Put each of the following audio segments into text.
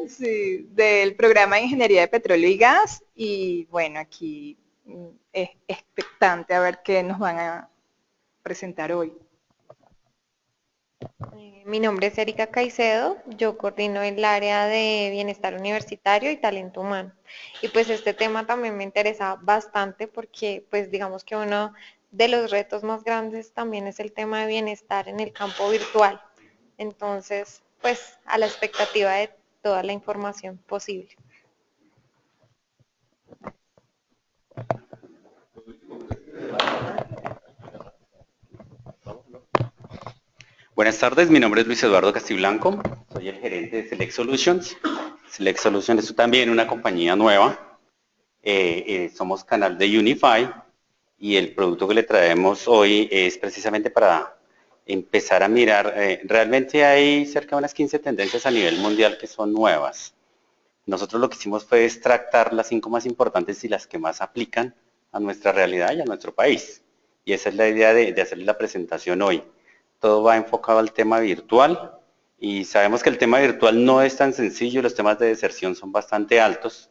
Sí, del programa de Ingeniería de Petróleo y Gas. Y bueno, aquí es expectante a ver qué nos van a presentar hoy. Mi nombre es Erika Caicedo, yo coordino el área de bienestar universitario y talento humano. Y pues este tema también me interesa bastante porque pues digamos que uno de los retos más grandes también es el tema de bienestar en el campo virtual. Entonces, pues a la expectativa de toda la información posible. Buenas tardes, mi nombre es Luis Eduardo Castiblanco, soy el gerente de Select Solutions. Select Solutions es también una compañía nueva, somos canal de Unify y el producto que le traemos hoy es precisamente para empezar a mirar, realmente hay cerca de unas 15 tendencias a nivel mundial que son nuevas. Nosotros lo que hicimos fue extractar las 5 más importantes y las que más aplican a nuestra realidad y a nuestro país. Y esa es la idea de hacerles la presentación hoy. Todo va enfocado al tema virtual y sabemos que el tema virtual no es tan sencillo, los temas de deserción son bastante altos.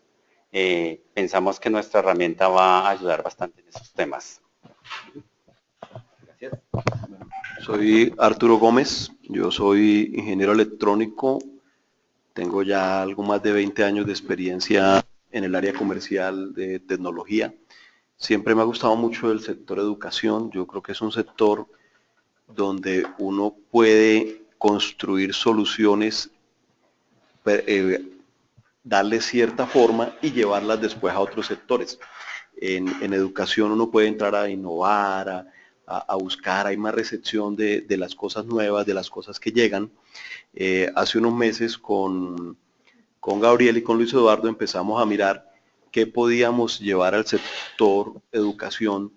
Pensamos que nuestra herramienta va a ayudar bastante en esos temas. Gracias. Soy Arturo Gómez, yo soy ingeniero electrónico, tengo ya algo más de 20 años de experiencia en el área comercial de tecnología. Siempre me ha gustado mucho el sector educación, yo creo que es un sector donde uno puede construir soluciones, darle cierta forma y llevarlas después a otros sectores. En educación uno puede entrar a innovar, a buscar, hay más recepción de las cosas nuevas, de las cosas que llegan. Hace unos meses con Gabriel y con Luis Eduardo empezamos a mirar qué podíamos llevar al sector educación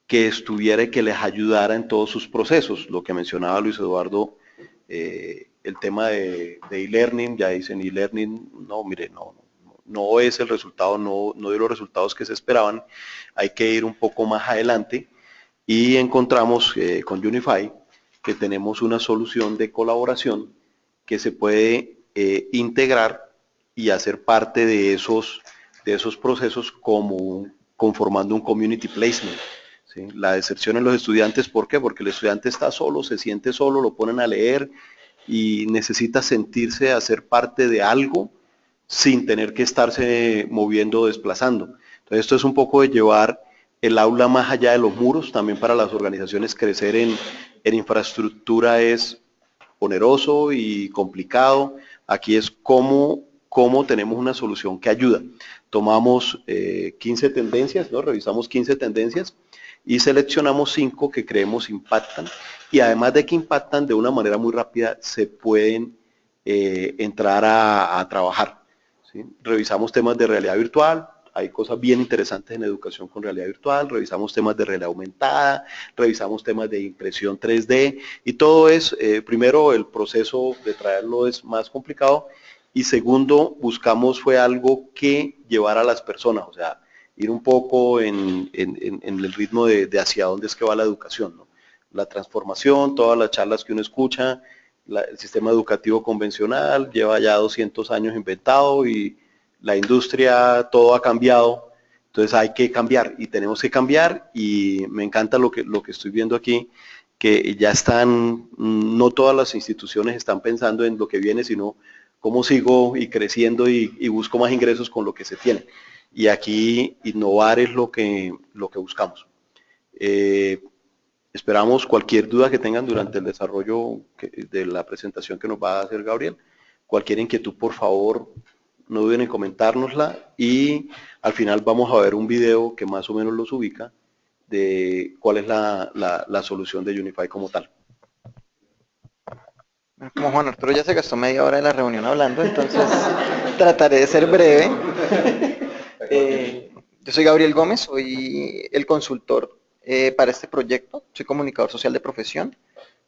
que estuviera y que les ayudara en todos sus procesos. Lo que mencionaba Luis Eduardo, el tema de e-learning, ya dicen e-learning, no, mire, no es el resultado, no dio los resultados que se esperaban, hay que ir un poco más adelante y encontramos con Unify que tenemos una solución de colaboración que se puede integrar y hacer parte de esos procesos como conformando un community placement. ¿Sí? La deserción en los estudiantes, ¿por qué? Porque el estudiante está solo, se siente solo, lo ponen a leer y necesita sentirse a ser parte de algo sin tener que estarse moviendo o desplazando. Entonces esto es un poco de llevar el aula más allá de los muros, también para las organizaciones crecer en infraestructura es oneroso y complicado. Aquí es cómo tenemos una solución que ayuda. Tomamos 15 tendencias, ¿no? Revisamos 15 tendencias y seleccionamos 5 que creemos impactan. Y además de que impactan de una manera muy rápida, se pueden entrar a trabajar. ¿Sí? Revisamos temas de realidad virtual, hay cosas bien interesantes en educación con realidad virtual, revisamos temas de realidad aumentada, revisamos temas de impresión 3D y todo es, primero el proceso de traerlo es más complicado y segundo buscamos fue algo que llevara a las personas, o sea, ir un poco en el ritmo de hacia dónde es que va la educación, ¿no? La transformación, todas las charlas que uno escucha, el sistema educativo convencional lleva ya 200 años inventado y la industria, todo ha cambiado, entonces hay que cambiar y tenemos que cambiar y me encanta lo que estoy viendo aquí, que ya están, no todas las instituciones están pensando en lo que viene, sino cómo sigo y creciendo y busco más ingresos con lo que se tiene. Y aquí innovar es lo que buscamos. Esperamos cualquier duda que tengan durante el desarrollo de la presentación que nos va a hacer Gabriel. Cualquier inquietud, por favor, no duden en comentárnosla y al final vamos a ver un video que más o menos los ubica de cuál es la solución de Unify como tal. Como Juan Arturo ya se gastó media hora de la reunión hablando, entonces trataré de ser breve. Yo soy Gabriel Gómez, soy el consultor para este proyecto, soy comunicador social de profesión,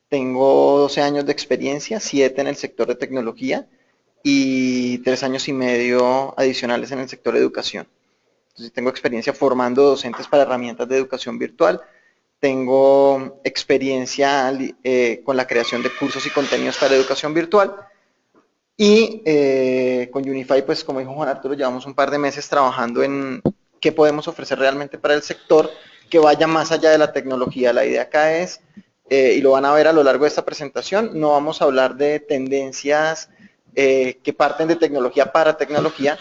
tengo 12 años de experiencia, 7 en el sector de tecnología y 3 años y medio adicionales en el sector de educación. Entonces tengo experiencia formando docentes para herramientas de educación virtual, tengo experiencia con la creación de cursos y contenidos para educación virtual Y con Unify, pues como dijo Juan Arturo, llevamos un par de meses trabajando en qué podemos ofrecer realmente para el sector que vaya más allá de la tecnología. La idea acá es, y lo van a ver a lo largo de esta presentación, no vamos a hablar de tendencias que parten de tecnología para tecnología,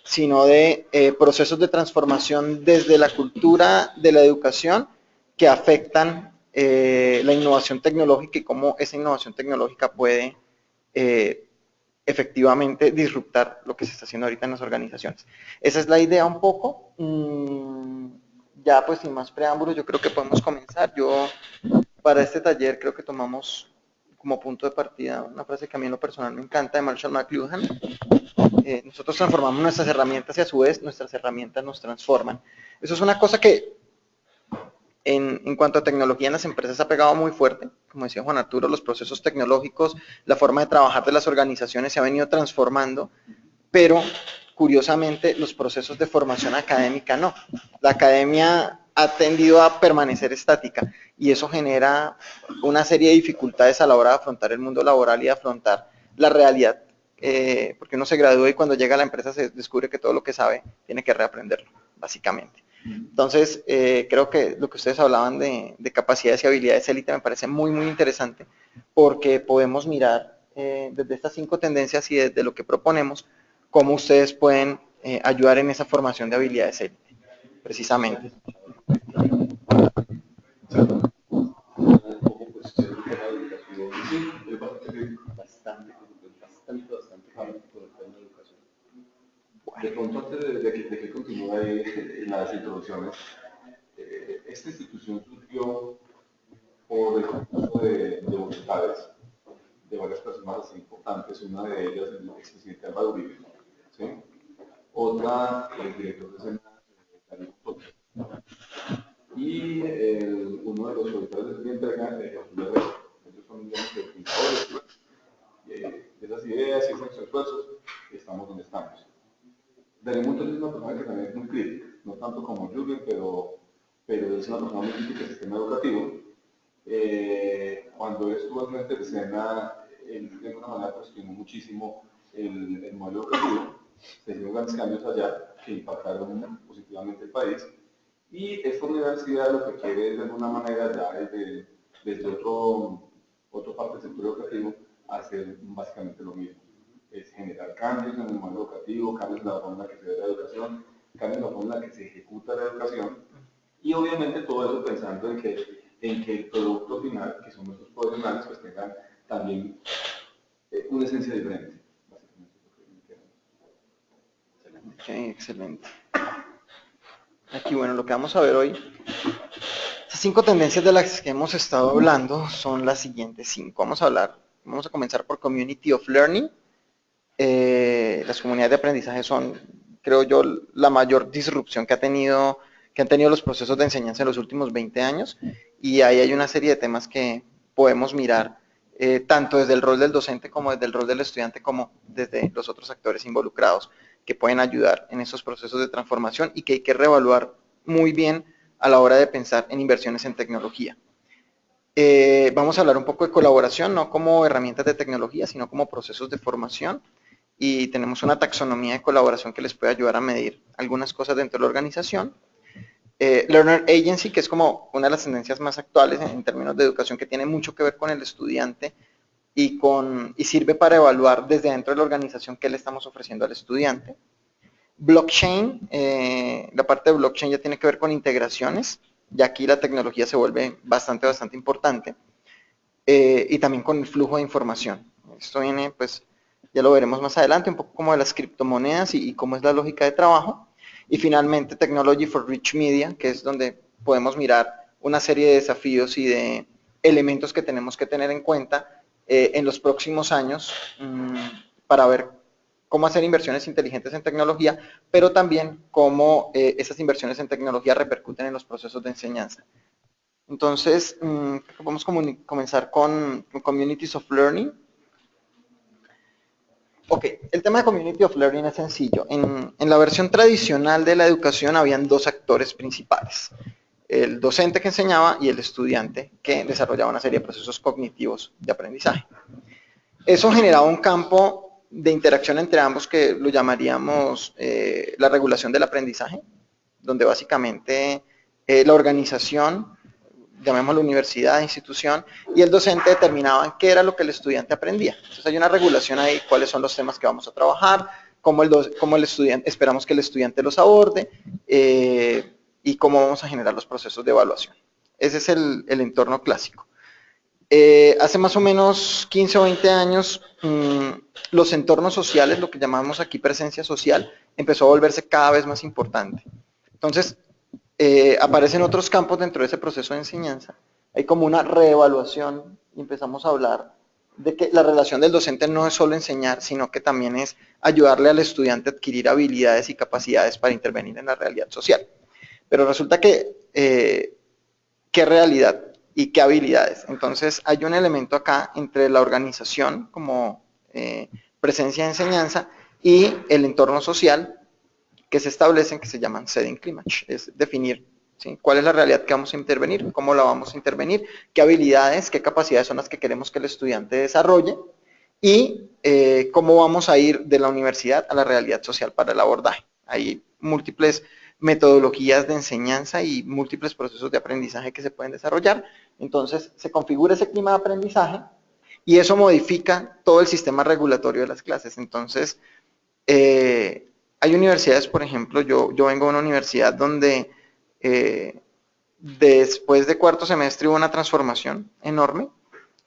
sino de procesos de transformación desde la cultura de la educación que afectan la innovación tecnológica y cómo esa innovación tecnológica puede efectivamente disruptar lo que se está haciendo ahorita en las organizaciones. Esa es la idea un poco. Ya pues sin más preámbulos, yo creo que podemos comenzar. Yo para este taller creo que tomamos como punto de partida una frase que a mí en lo personal me encanta, de Marshall McLuhan. Nosotros transformamos nuestras herramientas y a su vez nuestras herramientas nos transforman. Eso es una cosa que en cuanto a tecnología en las empresas ha pegado muy fuerte. Como decía Juan Arturo, los procesos tecnológicos, la forma de trabajar de las organizaciones se ha venido transformando, pero curiosamente los procesos de formación académica no. La academia ha tendido a permanecer estática y eso genera una serie de dificultades a la hora de afrontar el mundo laboral y de afrontar la realidad, porque uno se gradúa y cuando llega a la empresa se descubre que todo lo que sabe tiene que reaprenderlo, básicamente. Entonces, creo que lo que ustedes hablaban de capacidades y habilidades élite me parece muy, muy interesante, porque podemos mirar desde estas 5 tendencias y desde lo que proponemos, cómo ustedes pueden ayudar en esa formación de habilidades élite, precisamente. De pronto, antes de que continúe en las introducciones, esta institución surgió por el concurso de voluntades de varias personas así importantes, una de ellas el expresidente Álvaro Uribe, ¿sí? Otra el director de Sena, Darío Soto, y uno de los auditores de mi entrega, Julio Herrera. Ellos son los fundadores de esas ideas y esos esfuerzos, y estamos donde estamos. Darío Montes es una persona que también es muy crítica, no tanto como Jürgen, pero es una persona muy crítica del sistema educativo. Cuando estuvo al frente de Sena, él de alguna manera cuestionó muchísimo el modelo educativo, se hicieron grandes cambios allá que impactaron positivamente el país, y esta universidad lo que quiere es de alguna manera ya desde otro parte del sector educativo hacer básicamente lo mismo. Es generar cambios en el modelo educativo, cambios en la forma en la que se ve la educación, cambios en la forma en la que se ejecuta la educación, y obviamente todo eso pensando en que el producto final, que son nuestros profesionales, pues tengan también una esencia diferente. Ok, excelente. Aquí, bueno, lo que vamos a ver hoy, esas 5 tendencias de las que hemos estado hablando son las siguientes 5. Vamos a comenzar por Community of Learning. Las comunidades de aprendizaje son, creo yo, la mayor disrupción que han tenido los procesos de enseñanza en los últimos 20 años, y ahí hay una serie de temas que podemos mirar, tanto desde el rol del docente como desde el rol del estudiante, como desde los otros actores involucrados, que pueden ayudar en esos procesos de transformación y que hay que reevaluar muy bien a la hora de pensar en inversiones en tecnología. Vamos a hablar un poco de colaboración, no como herramientas de tecnología, sino como procesos de formación, y tenemos una taxonomía de colaboración que les puede ayudar a medir algunas cosas dentro de la organización. Learner Agency, que es como una de las tendencias más actuales en términos de educación, que tiene mucho que ver con el estudiante y sirve para evaluar desde dentro de la organización qué le estamos ofreciendo al estudiante. Blockchain, la parte de blockchain ya tiene que ver con integraciones, y aquí la tecnología se vuelve bastante importante, y también con el flujo de información. Esto viene, pues, ya lo veremos más adelante, un poco como de las criptomonedas y cómo es la lógica de trabajo. Y finalmente, Technology for Rich Media, que es donde podemos mirar una serie de desafíos y de elementos que tenemos que tener en cuenta en los próximos años para ver cómo hacer inversiones inteligentes en tecnología, pero también cómo esas inversiones en tecnología repercuten en los procesos de enseñanza. Entonces, vamos a comenzar con Communities of Learning. Ok, el tema de Community of Learning es sencillo. En la versión tradicional de la educación habían 2 actores principales: el docente que enseñaba y el estudiante que desarrollaba una serie de procesos cognitivos de aprendizaje. Eso generaba un campo de interacción entre ambos que lo llamaríamos la regulación del aprendizaje, donde básicamente la organización, llamémoslo universidad, institución, y el docente determinaban qué era lo que el estudiante aprendía. Entonces hay una regulación ahí, cuáles son los temas que vamos a trabajar, cómo el estudiante, esperamos que el estudiante los aborde, y cómo vamos a generar los procesos de evaluación. Ese es el entorno clásico. Hace más o menos 15 o 20 años, los entornos sociales, lo que llamamos aquí presencia social, empezó a volverse cada vez más importante. Entonces, aparecen otros campos dentro de ese proceso de enseñanza. Hay como una reevaluación y empezamos a hablar de que la relación del docente no es solo enseñar, sino que también es ayudarle al estudiante a adquirir habilidades y capacidades para intervenir en la realidad social. Pero resulta que, ¿qué realidad y qué habilidades? Entonces hay un elemento acá entre la organización como presencia de enseñanza y el entorno social que se establecen, que se llaman setting climate, es definir, ¿sí?, cuál es la realidad que vamos a intervenir, cómo la vamos a intervenir, qué habilidades, qué capacidades son las que queremos que el estudiante desarrolle y cómo vamos a ir de la universidad a la realidad social para el abordaje. Hay múltiples metodologías de enseñanza y múltiples procesos de aprendizaje que se pueden desarrollar. Entonces se configura ese clima de aprendizaje y eso modifica todo el sistema regulatorio de las clases. Entonces, hay universidades, por ejemplo, yo vengo de una universidad donde después de cuarto semestre hubo una transformación enorme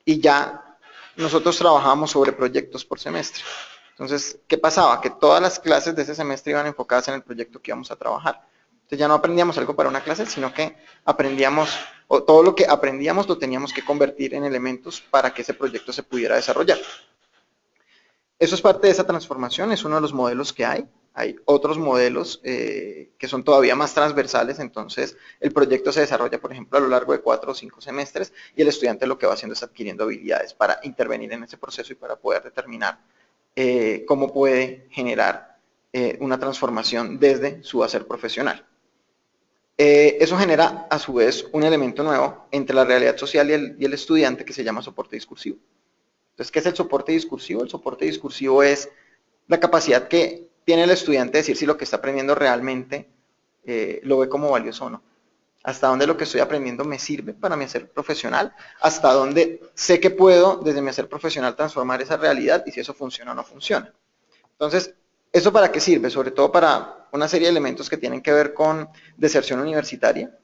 y ya nosotros trabajábamos sobre proyectos por semestre. Entonces, ¿qué pasaba? Que todas las clases de ese semestre iban enfocadas en el proyecto que íbamos a trabajar. Entonces ya no aprendíamos algo para una clase, sino que aprendíamos, o todo lo que aprendíamos lo teníamos que convertir en elementos para que ese proyecto se pudiera desarrollar. Eso es parte de esa transformación, es uno de los modelos que hay. Hay otros modelos que son todavía más transversales, entonces el proyecto se desarrolla, por ejemplo, a lo largo de 4 o 5 semestres y el estudiante lo que va haciendo es adquiriendo habilidades para intervenir en ese proceso y para poder determinar cómo puede generar una transformación desde su hacer profesional. Eso genera, a su vez, un elemento nuevo entre la realidad social y el estudiante que se llama soporte discursivo. Entonces, ¿qué es el soporte discursivo? El soporte discursivo es la capacidad que tiene el estudiante de decir si lo que está aprendiendo realmente lo ve como valioso o no. Hasta dónde lo que estoy aprendiendo me sirve para mi hacer profesional, hasta dónde sé que puedo, desde mi hacer profesional, transformar esa realidad y si eso funciona o no funciona. Entonces, ¿eso para qué sirve? Sobre todo para una serie de elementos que tienen que ver con deserción universitaria.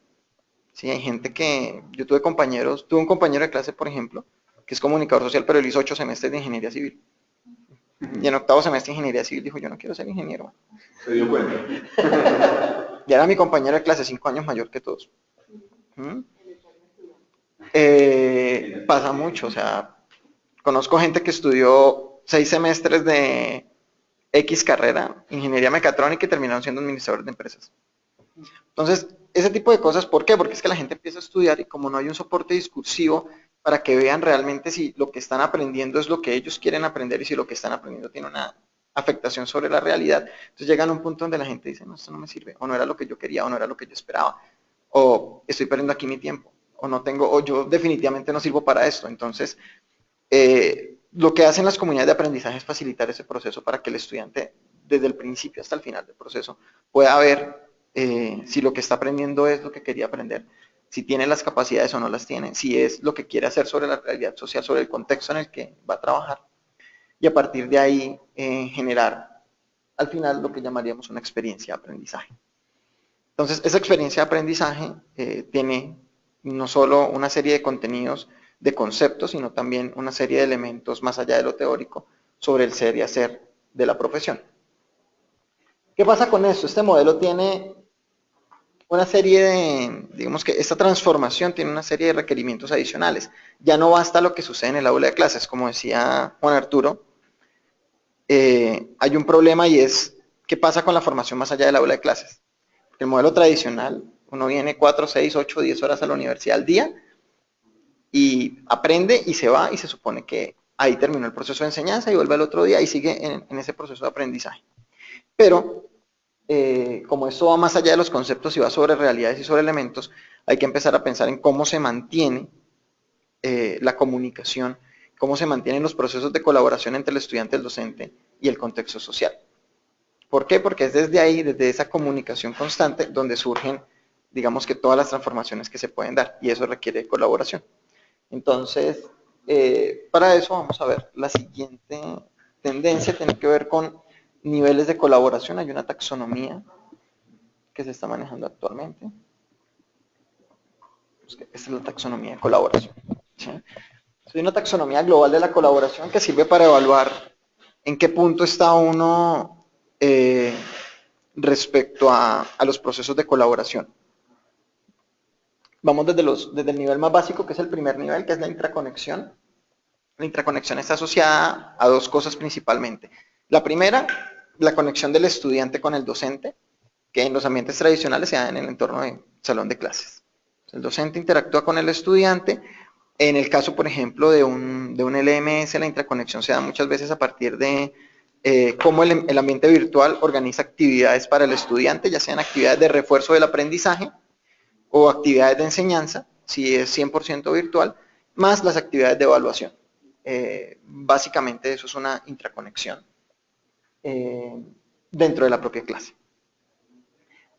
Sí, hay gente que, yo tuve un compañero de clase, por ejemplo, que es comunicador social, pero él hizo 8 semestres de ingeniería civil. Y en 8º semestre de ingeniería civil dijo, yo no quiero ser ingeniero. Se dio cuenta. Ya era mi compañero de clase, 5 años mayor que todos. Pasa mucho, o sea, conozco gente que estudió 6 semestres de X carrera, ingeniería mecatrónica, y terminaron siendo administradores de empresas. Entonces, ese tipo de cosas, ¿por qué? Porque es que la gente empieza a estudiar y como no hay un soporte discursivo para que vean realmente si lo que están aprendiendo es lo que ellos quieren aprender y si lo que están aprendiendo tiene una afectación sobre la realidad, entonces llegan a un punto donde la gente dice, no, esto no me sirve, o no era lo que yo quería, o no era lo que yo esperaba, o estoy perdiendo aquí mi tiempo, o no tengo, o yo definitivamente no sirvo para esto. Entonces, lo que hacen las comunidades de aprendizaje es facilitar ese proceso para que el estudiante, desde el principio hasta el final del proceso, pueda ver si lo que está aprendiendo es lo que quería aprender, si tiene las capacidades o no las tiene, si es lo que quiere hacer sobre la realidad social, sobre el contexto en el que va a trabajar, y a partir de ahí generar al final lo que llamaríamos una experiencia de aprendizaje. Entonces, esa experiencia de aprendizaje tiene no solo una serie de contenidos, de conceptos, sino también una serie de elementos más allá de lo teórico sobre el ser y hacer de la profesión. ¿Qué pasa con esto? Este modelo tiene una serie de, digamos que esta transformación tiene una serie de requerimientos adicionales. Ya no basta lo que sucede en el aula de clases, como decía Juan Arturo, hay un problema y es, ¿qué pasa con la formación más allá del aula de clases? El modelo tradicional, uno viene 4, 6, 8, 10 horas a la universidad al día y aprende y se va y se supone que ahí terminó el proceso de enseñanza y vuelve al otro día y sigue en ese proceso de aprendizaje. Pero, como esto va más allá de los conceptos y va sobre realidades y sobre elementos, hay que empezar a pensar en cómo se mantiene la comunicación, cómo se mantienen los procesos de colaboración entre el estudiante y el docente y el contexto social. ¿Por qué? Porque es desde ahí, desde esa comunicación constante, donde surgen, digamos que todas las transformaciones que se pueden dar, y eso requiere colaboración. Entonces, para eso vamos a ver la siguiente tendencia, tiene que ver con niveles de colaboración. Hay una taxonomía que se está manejando actualmente. Esta es la taxonomía de colaboración, ¿sí? Es una taxonomía global de la colaboración que sirve para evaluar en qué punto está uno respecto a los procesos de colaboración. Vamos desde el nivel más básico, que es el primer nivel, que es la intraconexión. La intraconexión está asociada a dos cosas principalmente. La primera, la conexión del estudiante con el docente, que en los ambientes tradicionales se da en el entorno de salón de clases. El docente interactúa con el estudiante. En el caso, por ejemplo, de un LMS, la intraconexión se da muchas veces a partir de cómo el ambiente virtual organiza actividades para el estudiante, ya sean actividades de refuerzo del aprendizaje o actividades de enseñanza, si es 100% virtual, más las actividades de evaluación. Básicamente eso es una intraconexión dentro de la propia clase.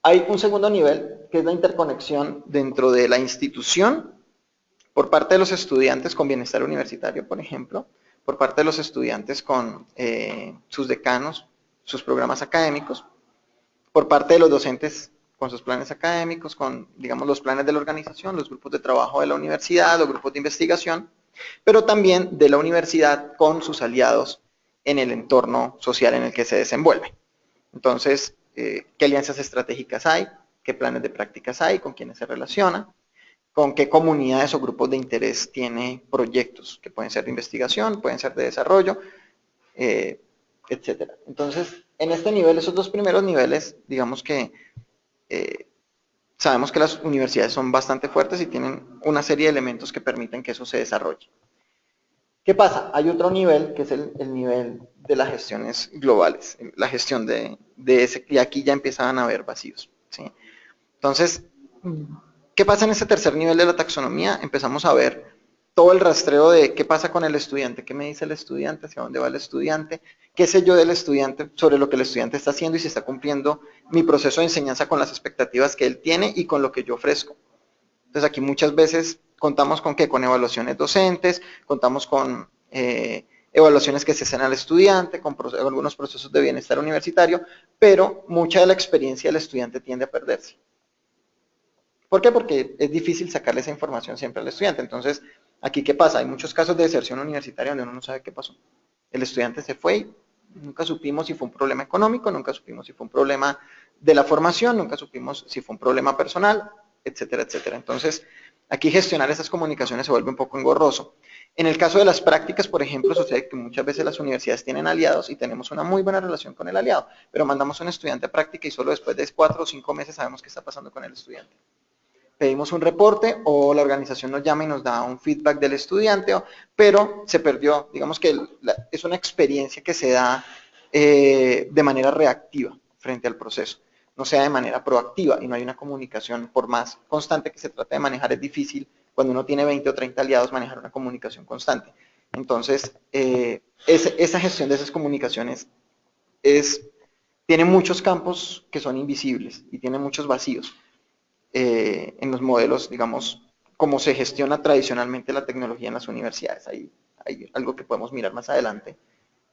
Hay un segundo nivel, que es la interconexión dentro de la institución, por parte de los estudiantes con bienestar universitario, por ejemplo, por parte de los estudiantes con sus decanos, sus programas académicos, por parte de los docentes con sus planes académicos, con, digamos, los planes de la organización, los grupos de trabajo de la universidad, los grupos de investigación, pero también de la universidad con sus aliados en el entorno social en el que se desenvuelve. Entonces, ¿qué alianzas estratégicas hay? ¿Qué planes de prácticas hay? ¿Con quiénes se relaciona? ¿Con qué comunidades o grupos de interés tiene proyectos? Que pueden ser de investigación, pueden ser de desarrollo, etcétera. Entonces, en este nivel, esos dos primeros niveles, digamos que sabemos que las universidades son bastante fuertes y tienen una serie de elementos que permiten que eso se desarrolle. ¿Qué pasa? Hay otro nivel, que es el nivel de las gestiones globales, la gestión de ese, y aquí ya empiezan a haber vacíos, ¿sí? Entonces, ¿qué pasa en ese tercer nivel de la taxonomía? Empezamos a ver todo el rastreo de qué pasa con el estudiante, qué me dice el estudiante, hacia dónde va el estudiante, qué sé yo del estudiante sobre lo que el estudiante está haciendo y si está cumpliendo mi proceso de enseñanza con las expectativas que él tiene y con lo que yo ofrezco. Entonces aquí muchas veces contamos con ¿qué? Con evaluaciones docentes, contamos con evaluaciones que se hacen al estudiante, con algunos procesos de bienestar universitario, pero mucha de la experiencia del estudiante tiende a perderse. ¿Por qué? Porque es difícil sacarle esa información siempre al estudiante. Entonces, aquí ¿qué pasa? Hay muchos casos de deserción universitaria donde uno no sabe qué pasó. El estudiante se fue y nunca supimos si fue un problema económico, nunca supimos si fue un problema de la formación, nunca supimos si fue un problema personal, etcétera, etcétera. Entonces, aquí gestionar esas comunicaciones se vuelve un poco engorroso. En el caso de las prácticas, por ejemplo, sucede que muchas veces las universidades tienen aliados y tenemos una muy buena relación con el aliado, pero mandamos a un estudiante a práctica y solo después de 4 o 5 meses sabemos qué está pasando con el estudiante. Pedimos un reporte o la organización nos llama y nos da un feedback del estudiante, pero se perdió. Digamos que es una experiencia que se da de manera reactiva frente al proceso, no sea de manera proactiva y no hay una comunicación, por más constante que se trate de manejar, es difícil cuando uno tiene 20 o 30 aliados manejar una comunicación constante. Entonces, esa gestión de esas comunicaciones tiene muchos campos que son invisibles y tiene muchos vacíos. En los modelos, digamos, cómo se gestiona tradicionalmente la tecnología en las universidades. Hay algo que podemos mirar más adelante,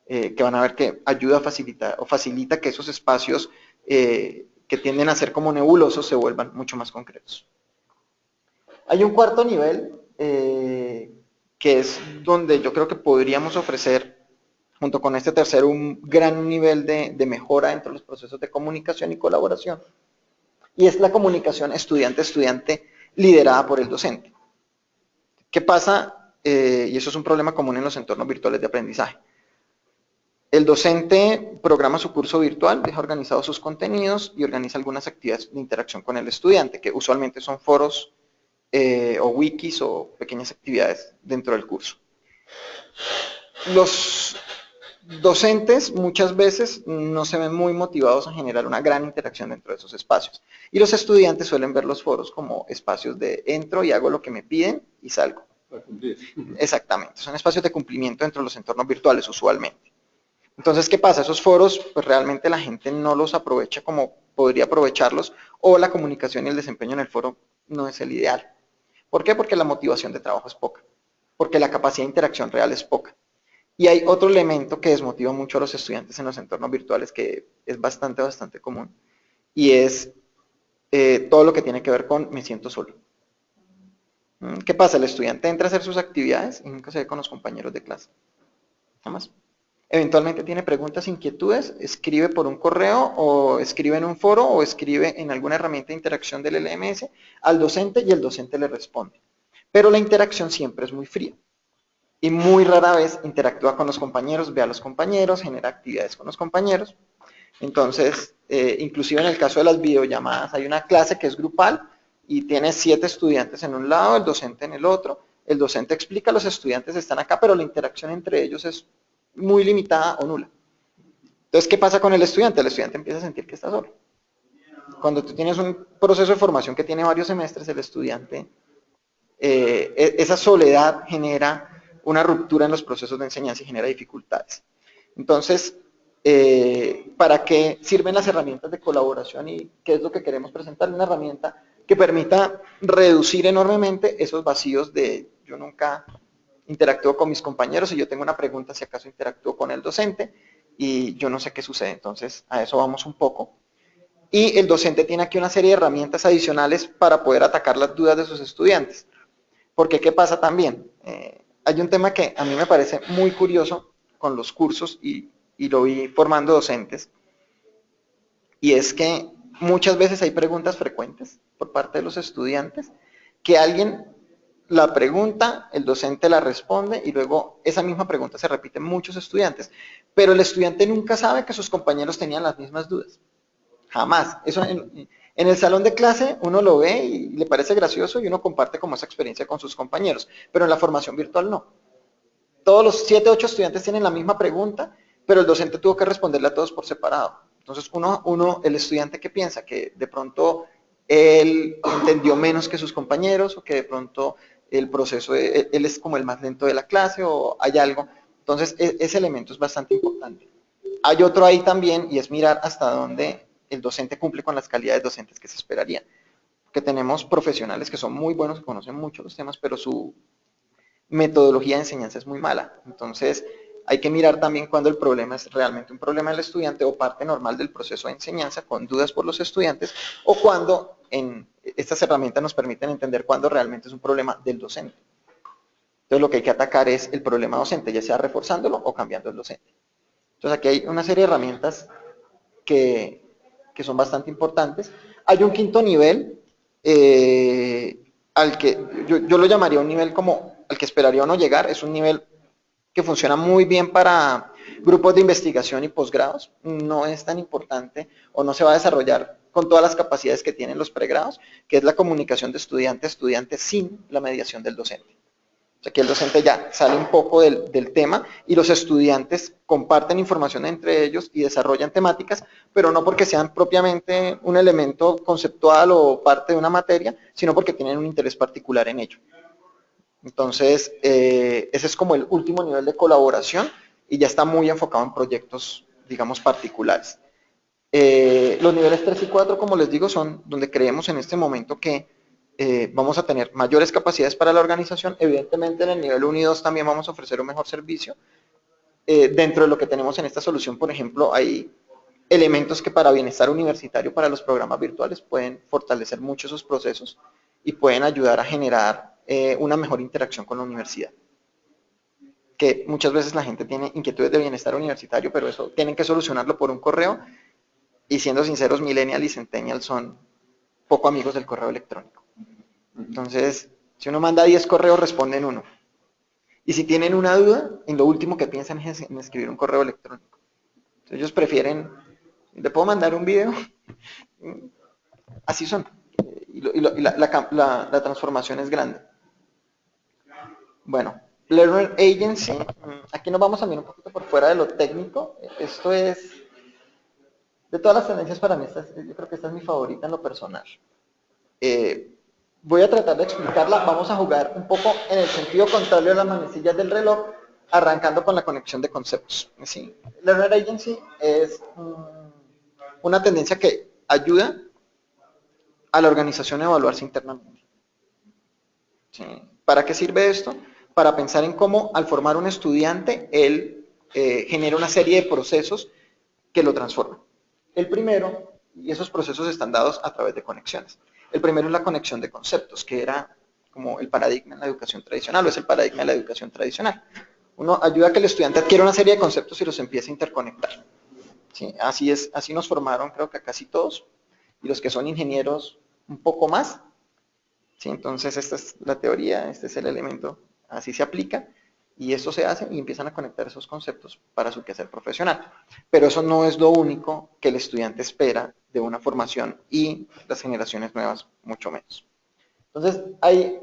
que van a ver que ayuda a facilita que esos espacios que tienden a ser como nebulosos se vuelvan mucho más concretos. Hay un cuarto nivel, que es donde yo creo que podríamos ofrecer, junto con este tercero, un gran nivel de mejora entre los procesos de comunicación y colaboración. Y es la comunicación estudiante-estudiante liderada por el docente. ¿Qué pasa? Y eso es un problema común en los entornos virtuales de aprendizaje. El docente programa su curso virtual, deja organizados sus contenidos y organiza algunas actividades de interacción con el estudiante, que usualmente son foros o wikis o pequeñas actividades dentro del curso. Los docentes muchas veces no se ven muy motivados a generar una gran interacción dentro de esos espacios. Y los estudiantes suelen ver los foros como espacios de entro y hago lo que me piden y salgo. Exactamente, son espacios de cumplimiento dentro de los entornos virtuales usualmente. Entonces, ¿qué pasa? Esos foros, pues realmente la gente no los aprovecha como podría aprovecharlos, o la comunicación y el desempeño en el foro no es el ideal. ¿Por qué? Porque la motivación de trabajo es poca, porque la capacidad de interacción real es poca. Y hay otro elemento que desmotiva mucho a los estudiantes en los entornos virtuales que es bastante común, y es todo lo que tiene que ver con me siento solo. ¿Qué pasa? El estudiante entra a hacer sus actividades y nunca se ve con los compañeros de clase. Nada más. Eventualmente tiene preguntas, inquietudes, escribe por un correo o escribe en un foro o escribe en alguna herramienta de interacción del LMS al docente y el docente le responde. Pero la interacción siempre es muy fría y muy rara vez interactúa con los compañeros, ve a los compañeros, genera actividades con los compañeros. Entonces, inclusive en el caso de las videollamadas, hay una clase que es grupal y tiene 7 estudiantes en un lado, el docente en el otro. El docente explica, los estudiantes están acá, pero la interacción entre ellos es muy limitada o nula. Entonces, ¿qué pasa con el estudiante? El estudiante empieza a sentir que está solo. Cuando tú tienes un proceso de formación que tiene varios semestres, el estudiante, esa soledad genera una ruptura en los procesos de enseñanza y genera dificultades. Entonces, ¿para qué sirven las herramientas de colaboración y qué es lo que queremos presentar? Una herramienta que permita reducir enormemente esos vacíos de yo nunca interactúo con mis compañeros y yo tengo una pregunta si acaso interactúo con el docente y yo no sé qué sucede. Entonces, a eso vamos un poco. Y el docente tiene aquí una serie de herramientas adicionales para poder atacar las dudas de sus estudiantes. Porque, ¿qué pasa también? Hay un tema que a mí me parece muy curioso con los cursos y lo vi formando docentes, y es que muchas veces hay preguntas frecuentes por parte de los estudiantes que alguien la pregunta, el docente la responde y luego esa misma pregunta se repite en muchos estudiantes, pero el estudiante nunca sabe que sus compañeros tenían las mismas dudas. Jamás. Eso en el salón de clase uno lo ve y le parece gracioso y uno comparte como esa experiencia con sus compañeros, pero en la formación virtual no. Todos los 7, 8 estudiantes tienen la misma pregunta, pero el docente tuvo que responderle a todos por separado. Entonces el estudiante que piensa que de pronto él entendió menos que sus compañeros o que de pronto el proceso, él es como el más lento de la clase o hay algo. Entonces ese elemento es bastante importante. Hay otro ahí también y es mirar hasta dónde el docente cumple con las calidades docentes que se esperarían. Que tenemos profesionales que son muy buenos, que conocen mucho los temas, pero su metodología de enseñanza es muy mala. Entonces hay que mirar también cuando el problema es realmente un problema del estudiante o parte normal del proceso de enseñanza con dudas por los estudiantes o cuando estas herramientas nos permiten entender cuándo realmente es un problema del docente. Entonces lo que hay que atacar es el problema docente, ya sea reforzándolo o cambiando el docente. Entonces aquí hay una serie de herramientas que son bastante importantes. Hay un quinto nivel al que yo lo llamaría un nivel como al que esperaría uno llegar, es un nivel que funciona muy bien para grupos de investigación y posgrados, no es tan importante o no se va a desarrollar con todas las capacidades que tienen los pregrados, que es la comunicación de estudiante a estudiante sin la mediación del docente. O sea, que el docente ya sale un poco del tema y los estudiantes comparten información entre ellos y desarrollan temáticas, pero no porque sean propiamente un elemento conceptual o parte de una materia, sino porque tienen un interés particular en ello. Entonces, ese es como el último nivel de colaboración y ya está muy enfocado en proyectos, digamos, particulares. Los niveles 3 y 4, como les digo, son donde creemos en este momento que vamos a tener mayores capacidades para la organización. Evidentemente, en el nivel 1 y 2 también vamos a ofrecer un mejor servicio. Dentro de lo que tenemos en esta solución, por ejemplo, hay elementos que para bienestar universitario, para los programas virtuales, pueden fortalecer mucho esos procesos y pueden ayudar a generar una mejor interacción con la universidad. Que muchas veces la gente tiene inquietudes de bienestar universitario, pero eso tienen que solucionarlo por un correo, y siendo sinceros, millennials y centennials son poco amigos del correo electrónico. Entonces, si uno manda 10 correos, responden uno. Y si tienen una duda, en lo último que piensan es en escribir un correo electrónico. Entonces, ellos prefieren, ¿le puedo mandar un video? Así son. Y la transformación es grande. Bueno, Learner Agency, aquí nos vamos a mirar un poquito por fuera de lo técnico. Esto es, de todas las tendencias para mí, yo creo que esta es mi favorita en lo personal. Voy a tratar de explicarla, vamos a jugar un poco en el sentido contrario a las manecillas del reloj, arrancando con la conexión de conceptos. ¿Sí? Learner Agency es una tendencia que ayuda a la organización a evaluarse internamente. ¿Sí? ¿Para qué sirve esto? Para pensar en cómo al formar un estudiante, él genera una serie de procesos que lo transforman. El primero, y esos procesos están dados a través de conexiones. El primero es la conexión de conceptos, que era como el paradigma en la educación tradicional, o es el paradigma de la educación tradicional. Uno ayuda a que el estudiante adquiera una serie de conceptos y los empiece a interconectar. ¿Sí? Así nos formaron, creo que a casi todos, y los que son ingenieros un poco más. ¿Sí? Entonces esta es la teoría, este es el elemento, así se aplica, y esto se hace y empiezan a conectar esos conceptos para su quehacer profesional. Pero eso no es lo único que el estudiante espera de una formación y las generaciones nuevas mucho menos. Entonces hay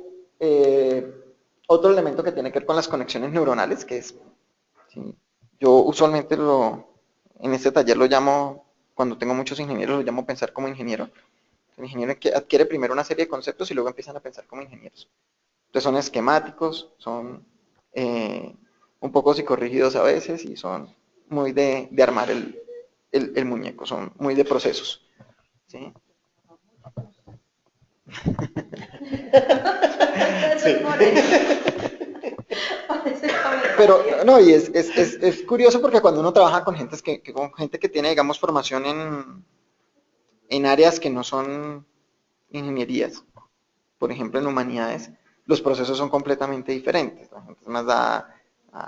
otro elemento que tiene que ver con las conexiones neuronales, que es, ¿sí? Yo usualmente en este taller lo llamo, cuando tengo muchos ingenieros, lo llamo pensar como ingeniero. El ingeniero que adquiere primero una serie de conceptos y luego empiezan a pensar como ingenieros. Entonces son esquemáticos, son un poco psicorrígidos a veces y son muy de armar el muñeco, son muy de procesos. ¿Sí? Sí. Pero no, y es curioso porque cuando uno trabaja con gente que tiene, digamos, formación en áreas que no son ingenierías, por ejemplo en humanidades, los procesos son completamente diferentes. La gente más da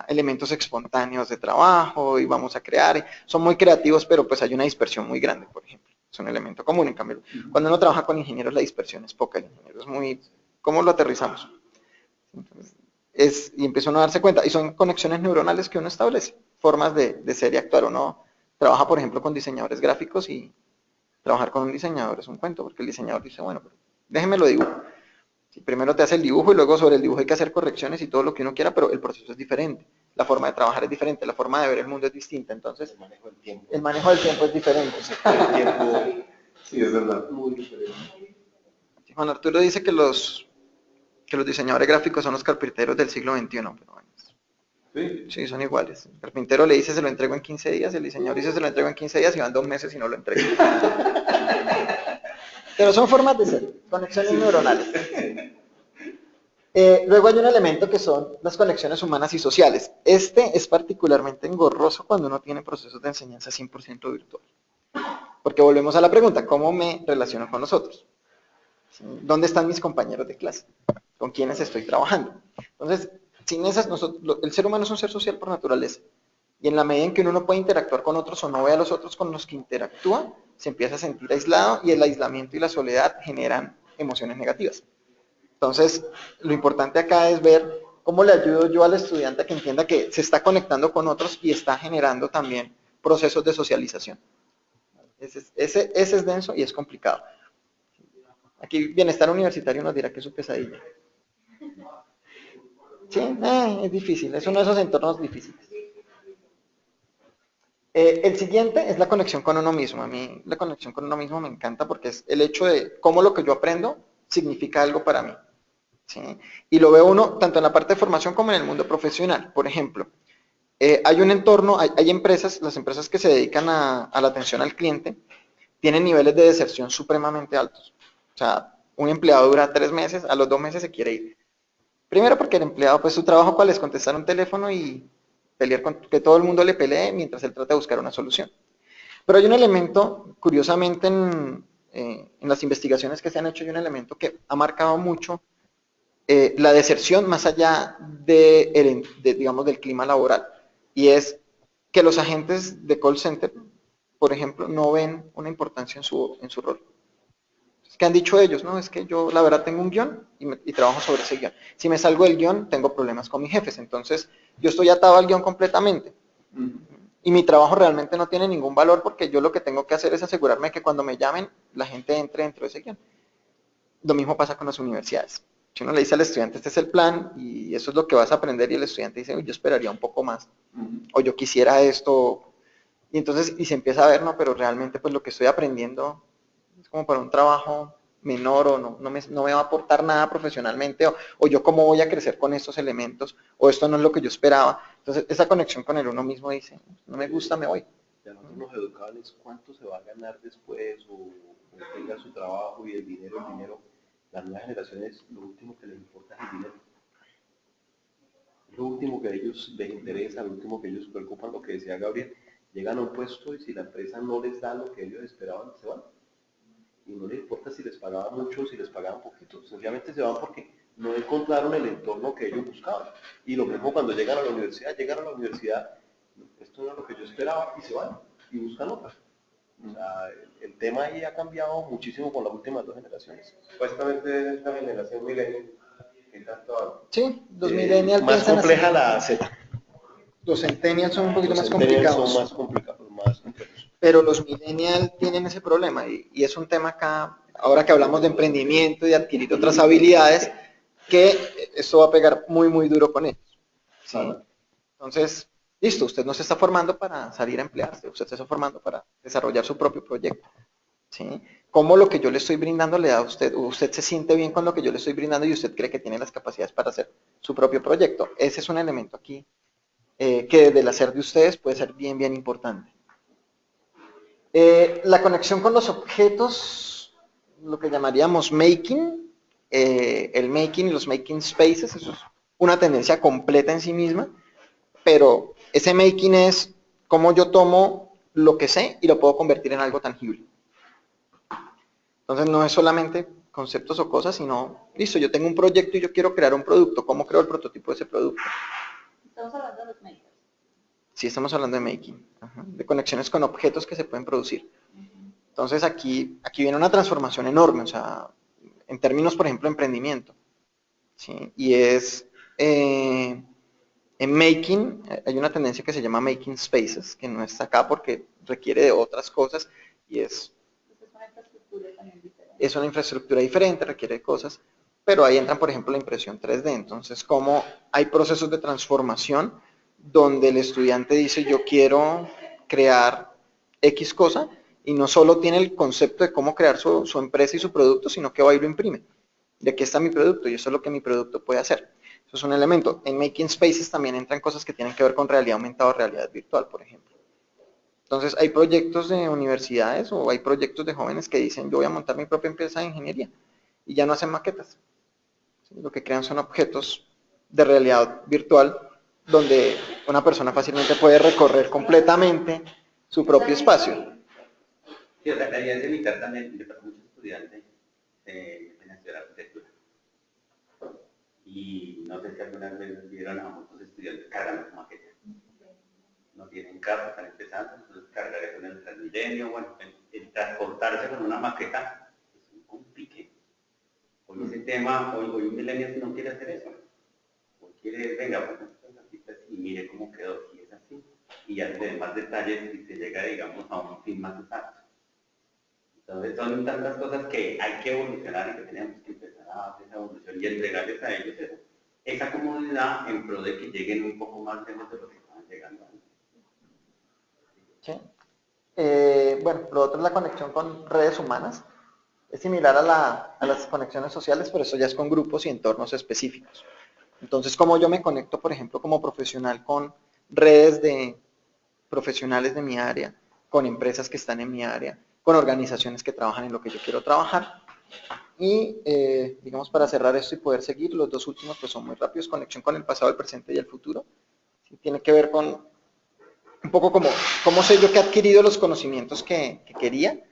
elementos espontáneos de trabajo y vamos a crear, son muy creativos, pero pues hay una dispersión muy grande, por ejemplo. Es un elemento común, en cambio, cuando uno trabaja con ingenieros la dispersión es poca, el ingeniero es muy, ¿cómo lo aterrizamos? Entonces, y empieza uno a darse cuenta, y son conexiones neuronales que uno establece, formas de ser y actuar. Uno trabaja, por ejemplo, con diseñadores gráficos y trabajar con un diseñador es un cuento, porque el diseñador dice, bueno, pero déjeme lo dibujo. Sí, primero te hace el dibujo y luego sobre el dibujo hay que hacer correcciones y todo lo que uno quiera, pero el proceso es diferente. La forma de trabajar es diferente, la forma de ver el mundo es distinta. Entonces, el manejo del tiempo es diferente. Sí, es verdad, muy diferente. Juan Arturo dice que los diseñadores gráficos son los carpinteros del siglo XXI, pero bueno, sí, son iguales. El carpintero le dice se lo entrego en 15 días, el diseñador dice se lo entrego en 15 días y van 2 meses y no lo entrego. Pero son formas de ser, conexiones neuronales. Luego hay un elemento que son las conexiones humanas y sociales. Este es particularmente engorroso cuando uno tiene procesos de enseñanza 100% virtual. Porque volvemos a la pregunta, ¿cómo me relaciono con los otros? ¿Dónde están mis compañeros de clase? ¿Con quiénes estoy trabajando? Entonces, sin esas, el ser humano es un ser social por naturaleza. Y en la medida en que uno no puede interactuar con otros o no ve a los otros con los que interactúa, se empieza a sentir aislado y el aislamiento y la soledad generan emociones negativas. Entonces, lo importante acá es ver cómo le ayudo yo al estudiante a que entienda que se está conectando con otros y está generando también procesos de socialización. Ese es denso y es complicado. Aquí bienestar universitario nos dirá que es su pesadilla. Sí, es difícil, es uno de esos entornos difíciles. El siguiente es la conexión con uno mismo. A mí la conexión con uno mismo me encanta porque es el hecho de cómo lo que yo aprendo significa algo para mí. ¿Sí? Y lo veo uno tanto en la parte de formación como en el mundo profesional. Por ejemplo, hay un entorno, hay empresas, las empresas que se dedican a la atención al cliente, tienen niveles de deserción supremamente altos. O sea, un empleado dura 3 meses, a los 2 meses se quiere ir. Primero porque el empleado, pues su trabajo cuál es contestar un teléfono y pelear con que todo el mundo le pelee mientras él trata de buscar una solución. Pero hay un elemento, curiosamente en las investigaciones que se han hecho, hay un elemento que ha marcado mucho la deserción más allá digamos, del clima laboral. Y es que los agentes de call center, por ejemplo, no ven una importancia en su rol. ¿Qué han dicho ellos? No, es que yo la verdad tengo un guión y trabajo sobre ese guión. Si me salgo del guión, tengo problemas con mis jefes. Entonces, yo estoy atado al guión completamente. Y mi trabajo realmente no tiene ningún valor porque yo lo que tengo que hacer es asegurarme que cuando me llamen, la gente entre dentro de ese guión. Lo mismo pasa con las universidades. Si uno le dice al estudiante, este es el plan y eso es lo que vas a aprender, y el estudiante dice, yo esperaría un poco más, o yo quisiera esto, y entonces, y se empieza a ver, no, pero realmente pues lo que estoy aprendiendo es como para un trabajo menor o no me va a aportar nada profesionalmente, o yo cómo voy a crecer con estos elementos, o esto no es lo que yo esperaba. Entonces, esa conexión con el uno mismo dice, no me gusta, me voy. Ya nosotros nos educaban es cuánto se va a ganar después o tenga su trabajo y el dinero. Las nuevas generaciones, lo último que les importa es el dinero. Lo último que a ellos les interesa, lo último que ellos se preocupan, lo que decía Gabriel, llegan a un puesto y si la empresa no les da lo que ellos esperaban, se van. Y no les importa si les pagaban mucho o si les pagaban poquito, sencillamente se van porque no encontraron el entorno que ellos buscaban. Y lo mismo cuando llegan a la universidad, esto no es lo que yo esperaba y se van y buscan otra. O sea, el tema ahí ha cambiado muchísimo con las últimas 2 generaciones. Supuestamente esta generación millennial, ¿qué tanto? Sí, los millennials más piensan compleja así. la Z. Los centennials son un poquito Los más centennials complicados. son más complicados, más complejos. Pero los millennials tienen ese problema y es un tema acá, ahora que hablamos de emprendimiento y de adquirir otras habilidades, que esto va a pegar muy duro con ellos. ¿Sí? Entonces, listo, usted no se está formando para salir a emplearse, usted se está formando para desarrollar su propio proyecto. ¿Sí? ¿Cómo lo que yo le estoy brindando le da a usted, o usted se siente bien con lo que yo le estoy brindando y usted cree que tiene las capacidades para hacer su propio proyecto? Ese es un elemento aquí que desde el hacer de ustedes puede ser bien importante. La conexión con los objetos, lo que llamaríamos making, el making y los making spaces, eso es una tendencia completa en sí misma, pero ese making es cómo yo tomo lo que sé y lo puedo convertir en algo tangible. Entonces no es solamente conceptos o cosas, sino, listo, yo tengo un proyecto y yo quiero crear un producto, ¿cómo creo el prototipo de ese producto? Estamos hablando de los makers. Sí, estamos hablando de making, de conexiones con objetos que se pueden producir. Entonces aquí viene una transformación enorme, o sea, en términos, por ejemplo, de emprendimiento. ¿Sí? Y es, en making, hay una tendencia que se llama making spaces, que no está acá porque requiere de otras cosas, y es una infraestructura también diferente. Es una infraestructura diferente, requiere de cosas, pero ahí entran, por ejemplo, la impresión 3D. Entonces, como hay procesos de transformación donde el estudiante dice, yo quiero crear X cosa, y no solo tiene el concepto de cómo crear su empresa y su producto, sino que va y lo imprime. De aquí está mi producto, y eso es lo que mi producto puede hacer. Eso es un elemento. En Making Spaces también entran cosas que tienen que ver con realidad aumentada o realidad virtual, por ejemplo. Entonces, hay proyectos de universidades o hay proyectos de jóvenes que dicen, yo voy a montar mi propia empresa de ingeniería, y ya no hacen maquetas. ¿Sí? Lo que crean son objetos de realidad virtual donde una persona fácilmente puede recorrer completamente su propio espacio. Sí, o sea, la idea es evitar también, le pasa a muchos estudiantes de estudiar arquitectura. Y no sé si algunas veces vieron a muchos estudiantes cargando maquetas. No tienen carro, están empezando, entonces cargar eso en el Transmilenio, bueno, el transportarse con una maqueta es un complique. Hoy ese tema, hoy un millennial no quiere hacer eso. Hoy quiere, venga, bueno, y mire cómo quedó, y es así. Y ya se ven más detalles y se llega, digamos, a un fin más exacto. Entonces son tantas cosas que hay que evolucionar y que tenemos que empezar a hacer esa evolución y entregarles a ellos eso. Esa comodidad en pro de que lleguen un poco más lejos de lo que estaban llegando antes. ¿Sí? Bueno, lo otro es la conexión con redes humanas. Es similar a las conexiones sociales, pero eso ya es con grupos y entornos específicos. Entonces, ¿cómo yo me conecto, por ejemplo, como profesional con redes de profesionales de mi área, con empresas que están en mi área, con organizaciones que trabajan en lo que yo quiero trabajar? Y, digamos, para cerrar esto y poder seguir, los dos últimos pues son muy rápidos, conexión con el pasado, el presente y el futuro. ¿Sí? Tiene que ver con un poco como, ¿cómo sé yo que he adquirido los conocimientos que quería?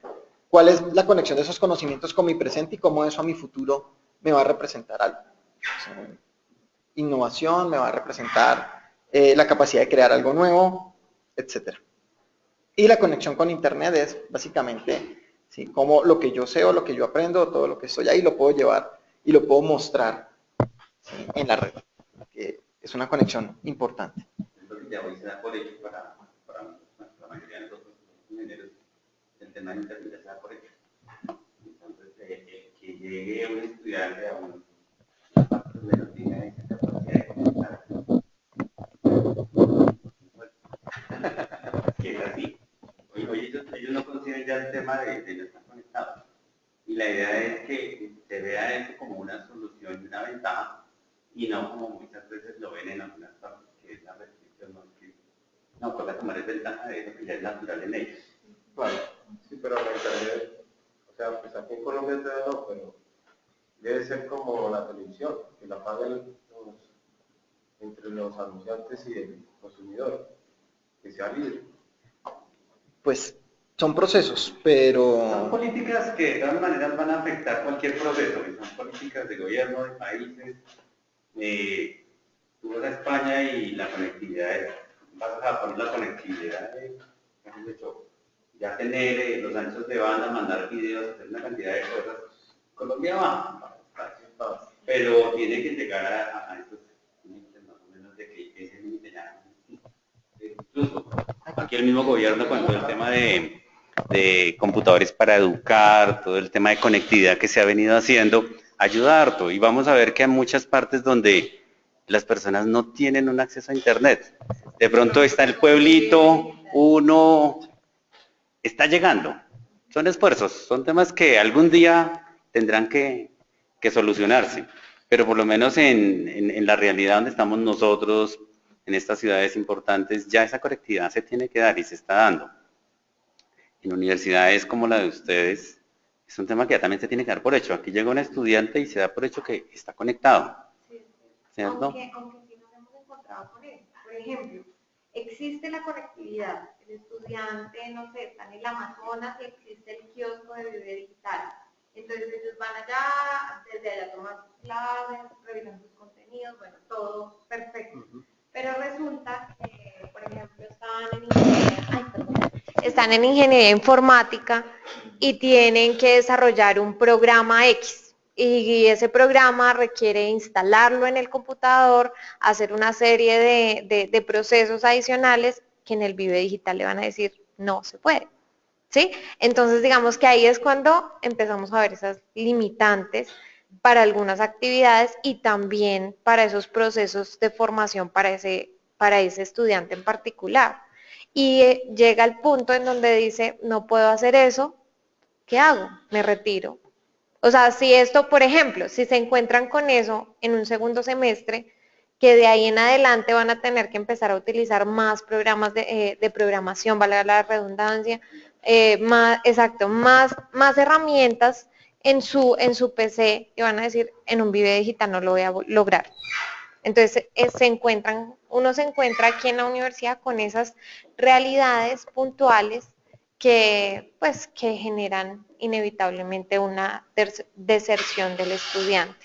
¿Cuál es la conexión de esos conocimientos con mi presente y cómo eso a mi futuro me va a representar algo? ¿Sí? Innovación, me va a representar la capacidad de crear algo nuevo, etc. Y la conexión con Internet es básicamente, ¿sí?, cómo lo que yo sé o lo que yo aprendo, todo lo que estoy ahí, lo puedo llevar y lo puedo mostrar, ¿sí?, en la red, que es una conexión importante. Entonces ya hoy se da por hecho para la mayoría de nosotros, los ingenieros, el tema de Internet ya se da por hecho. Entonces, que llegue un estudiante a un menos tiene esa capacidad de conectar. Que es así. Hoy ellos no consiguen ya el tema de no estar conectados. Y la idea es que solución y una ventaja, y no como muchas veces lo ven en algunas partes, que es la restricción, no, que no toca tomar ventaja de eso, que ya es natural en ellos. Claro, sí, pero la internet, o sea, pues aquí en Colombia todavía no, pero debe ser como la televisión, que la paguen entre los anunciantes y el consumidor, que sea libre. Pues son procesos, Son pero políticas que de todas maneras van a afectar cualquier proceso, y son políticas de gobierno, de países. Tú vas a España y la conectividad vas a Japón, la conectividad de hecho, ya tener los anchos de banda, mandar videos, hacer una cantidad de cosas. Colombia va, pero tiene que llegar a estos límites más o menos de que ese límite ya no existe. Incluso aquí el mismo gobierno con todo el tema de computadores para educar, todo el tema de conectividad que se ha venido haciendo, ayuda harto. Y vamos a ver que hay muchas partes donde las personas no tienen un acceso a internet. De pronto está el pueblito, uno está llegando. Son esfuerzos, son temas que algún día tendrán que solucionarse. Pero por lo menos en la realidad donde estamos nosotros, en estas ciudades importantes, ya esa conectividad se tiene que dar y se está dando. En universidades como la de ustedes, es un tema que ya también se tiene que dar por hecho. Aquí llega un estudiante y se da por hecho que está conectado. ¿Cierto? Aunque sí nos hemos encontrado con eso. Por ejemplo, existe la conectividad. El estudiante, no sé, está en el Amazonas y existe el kiosco de Vive Digital. Entonces ellos van allá, desde allá toman sus clases, revisan sus contenidos, bueno, todo perfecto. Pero resulta que, por ejemplo, están en ingeniería informática y tienen que desarrollar un programa X. Y ese programa requiere instalarlo en el computador, hacer una serie de procesos adicionales que en el Vive Digital le van a decir no se puede. ¿Sí? Entonces digamos que ahí es cuando empezamos a ver esas limitantes para algunas actividades y también para esos procesos de formación para ese estudiante en particular. Y llega el punto en donde dice, no puedo hacer eso, ¿qué hago? Me retiro. O sea, si esto, por ejemplo, si se encuentran con eso en un segundo semestre, que de ahí en adelante van a tener que empezar a utilizar más programas de programación, valga la redundancia, más herramientas en su PC y van a decir, en un Vive Digital no lo voy a lograr. Entonces, uno se encuentra aquí en la universidad con esas realidades puntuales que generan inevitablemente una deserción del estudiante.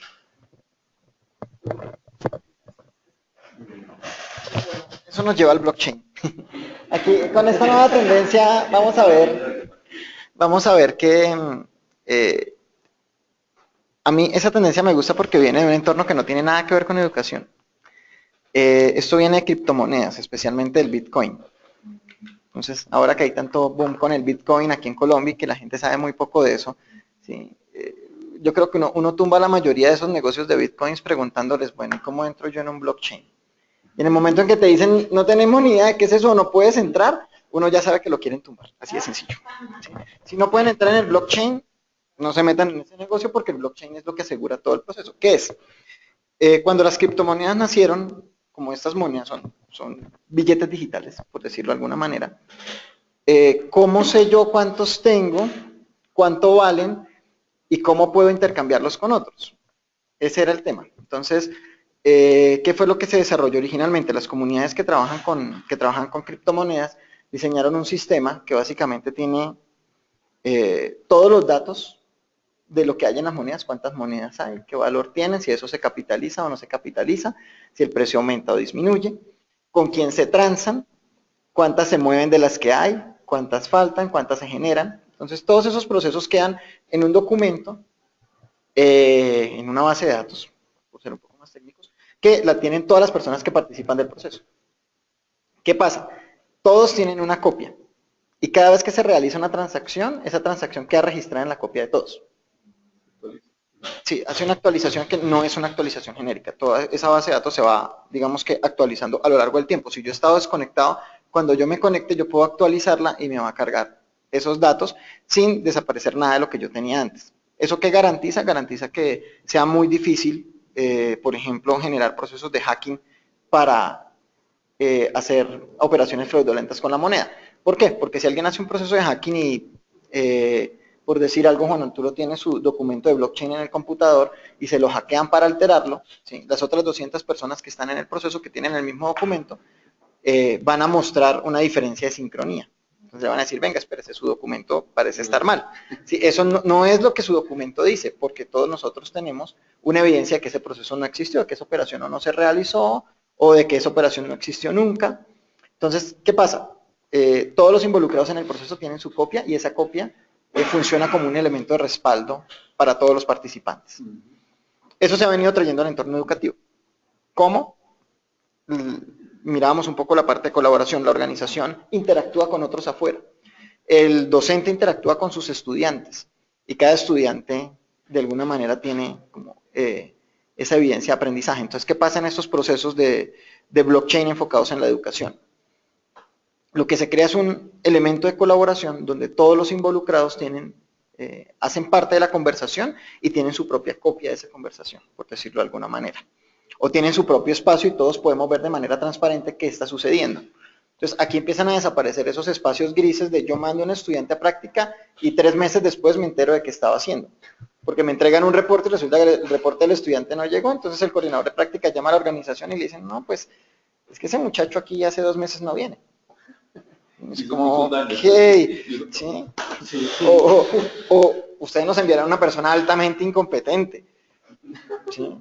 eso nos lleva al blockchain. Aquí, con esta nueva tendencia, vamos a ver que a mí esa tendencia me gusta porque viene de un entorno que no tiene nada que ver con educación. Esto viene de criptomonedas, especialmente del Bitcoin. Entonces, ahora que hay tanto boom con el Bitcoin aquí en Colombia y que la gente sabe muy poco de eso, ¿sí? Yo creo que uno tumba la mayoría de esos negocios de Bitcoins preguntándoles, bueno, ¿y cómo entro yo en un blockchain? Y en el momento en que te dicen, no tenemos ni idea de qué es eso, no puedes entrar, uno ya sabe que lo quieren tumbar, así de sencillo. ¿Sí? Si no pueden entrar en el blockchain, no se metan en ese negocio porque el blockchain es lo que asegura todo el proceso. ¿Qué es? Cuando las criptomonedas nacieron, como estas monedas son billetes digitales, por decirlo de alguna manera, ¿cómo sé yo cuántos tengo, cuánto valen y cómo puedo intercambiarlos con otros? Ese era el tema. Entonces, ¿qué fue lo que se desarrolló originalmente? Las comunidades que trabajan con criptomonedas diseñaron un sistema que básicamente tiene todos los datos de lo que hay en las monedas, cuántas monedas hay, qué valor tienen, si eso se capitaliza o no se capitaliza, si el precio aumenta o disminuye, con quién se transan, cuántas se mueven de las que hay, cuántas faltan, cuántas se generan. Entonces todos esos procesos quedan en un documento, en una base de datos, por ser un poco más técnicos, que la tienen todas las personas que participan del proceso. ¿Qué pasa? Todos tienen una copia y cada vez que se realiza una transacción, esa transacción queda registrada en la copia de todos. Sí, hace una actualización que no es una actualización genérica. Toda esa base de datos se va, digamos que, actualizando a lo largo del tiempo. Si yo he estado desconectado, cuando yo me conecte yo puedo actualizarla y me va a cargar esos datos sin desaparecer nada de lo que yo tenía antes. ¿Eso qué garantiza? Garantiza que sea muy difícil por ejemplo, generar procesos de hacking para hacer operaciones fraudulentas con la moneda. ¿Por qué? Porque si alguien hace un proceso de hacking y, por decir algo, Juan Arturo tiene su documento de blockchain en el computador y se lo hackean para alterarlo, ¿sí? Las otras 200 personas que están en el proceso, que tienen el mismo documento, van a mostrar una diferencia de sincronía. Entonces le van a decir, venga, espérese, su documento parece estar mal. Sí, eso no es lo que su documento dice, porque todos nosotros tenemos una evidencia de que ese proceso no existió, de que esa operación no se realizó, o de que esa operación no existió nunca. Entonces, ¿qué pasa? Todos los involucrados en el proceso tienen su copia y esa copia funciona como un elemento de respaldo para todos los participantes. Eso se ha venido trayendo al entorno educativo. ¿Cómo? Mirábamos un poco la parte de colaboración. La organización interactúa con otros afuera. El docente interactúa con sus estudiantes y cada estudiante de alguna manera tiene como, esa evidencia de aprendizaje. Entonces, ¿qué pasa en estos procesos de blockchain enfocados en la educación? Lo que se crea es un elemento de colaboración donde todos los involucrados hacen parte de la conversación y tienen su propia copia de esa conversación, por decirlo de alguna manera. O tienen su propio espacio y todos podemos ver de manera transparente qué está sucediendo. Entonces, aquí empiezan a desaparecer esos espacios grises de yo mando a un estudiante a práctica y 3 meses después me entero de qué estaba haciendo. Porque me entregan un reporte y resulta que el reporte del estudiante no llegó, entonces el coordinador de práctica llama a la organización y le dicen, no, pues, es que ese muchacho aquí hace 2 meses no viene. Es como, ok, ¿sí? O ustedes nos enviarán a una persona altamente incompetente, ¿sí?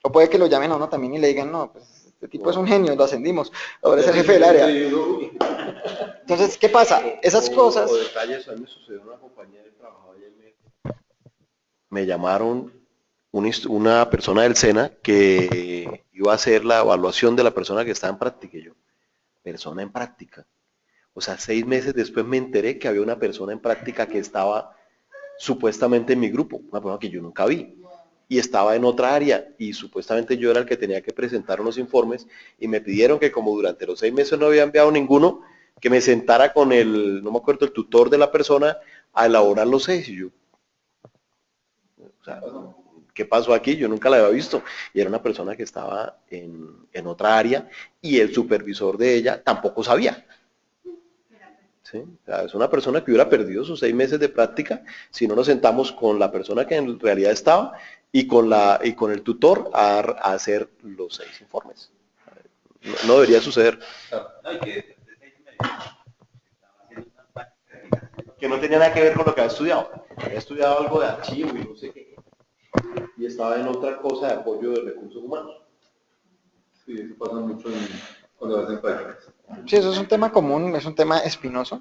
O puede que lo llamen a uno también y le digan, no, pues este tipo es un genio, lo ascendimos, ahora es el jefe del área. Entonces, ¿qué pasa? Esas cosas... O detalles, a mí me sucedió una compañía de trabajo ayer, me llamaron una persona del SENA que iba a hacer la evaluación de la persona que estaba en práctica. Y yo, persona en práctica. O sea, 6 meses después me enteré que había una persona en práctica que estaba supuestamente en mi grupo, una persona que yo nunca vi. Y estaba en otra área y supuestamente yo era el que tenía que presentar unos informes y me pidieron que como durante los 6 meses no había enviado ninguno, que me sentara con no me acuerdo, el tutor de la persona a elaborar los 6. Y yo, o sea, ¿qué pasó aquí? Yo nunca la había visto. Y era una persona que estaba en otra área y el supervisor de ella tampoco sabía. ¿Sí? O sea, es una persona que hubiera perdido sus 6 meses de práctica si no nos sentamos con la persona que en realidad estaba y con el tutor a hacer los 6 informes. No debería suceder. Que no tenía nada que ver con lo que había estudiado. Había estudiado algo de archivo y no sé qué. Y estaba en otra cosa de apoyo de recursos humanos. Sí, eso pasa mucho cuando hacen prácticas. Sí, eso es un tema común, es un tema espinoso.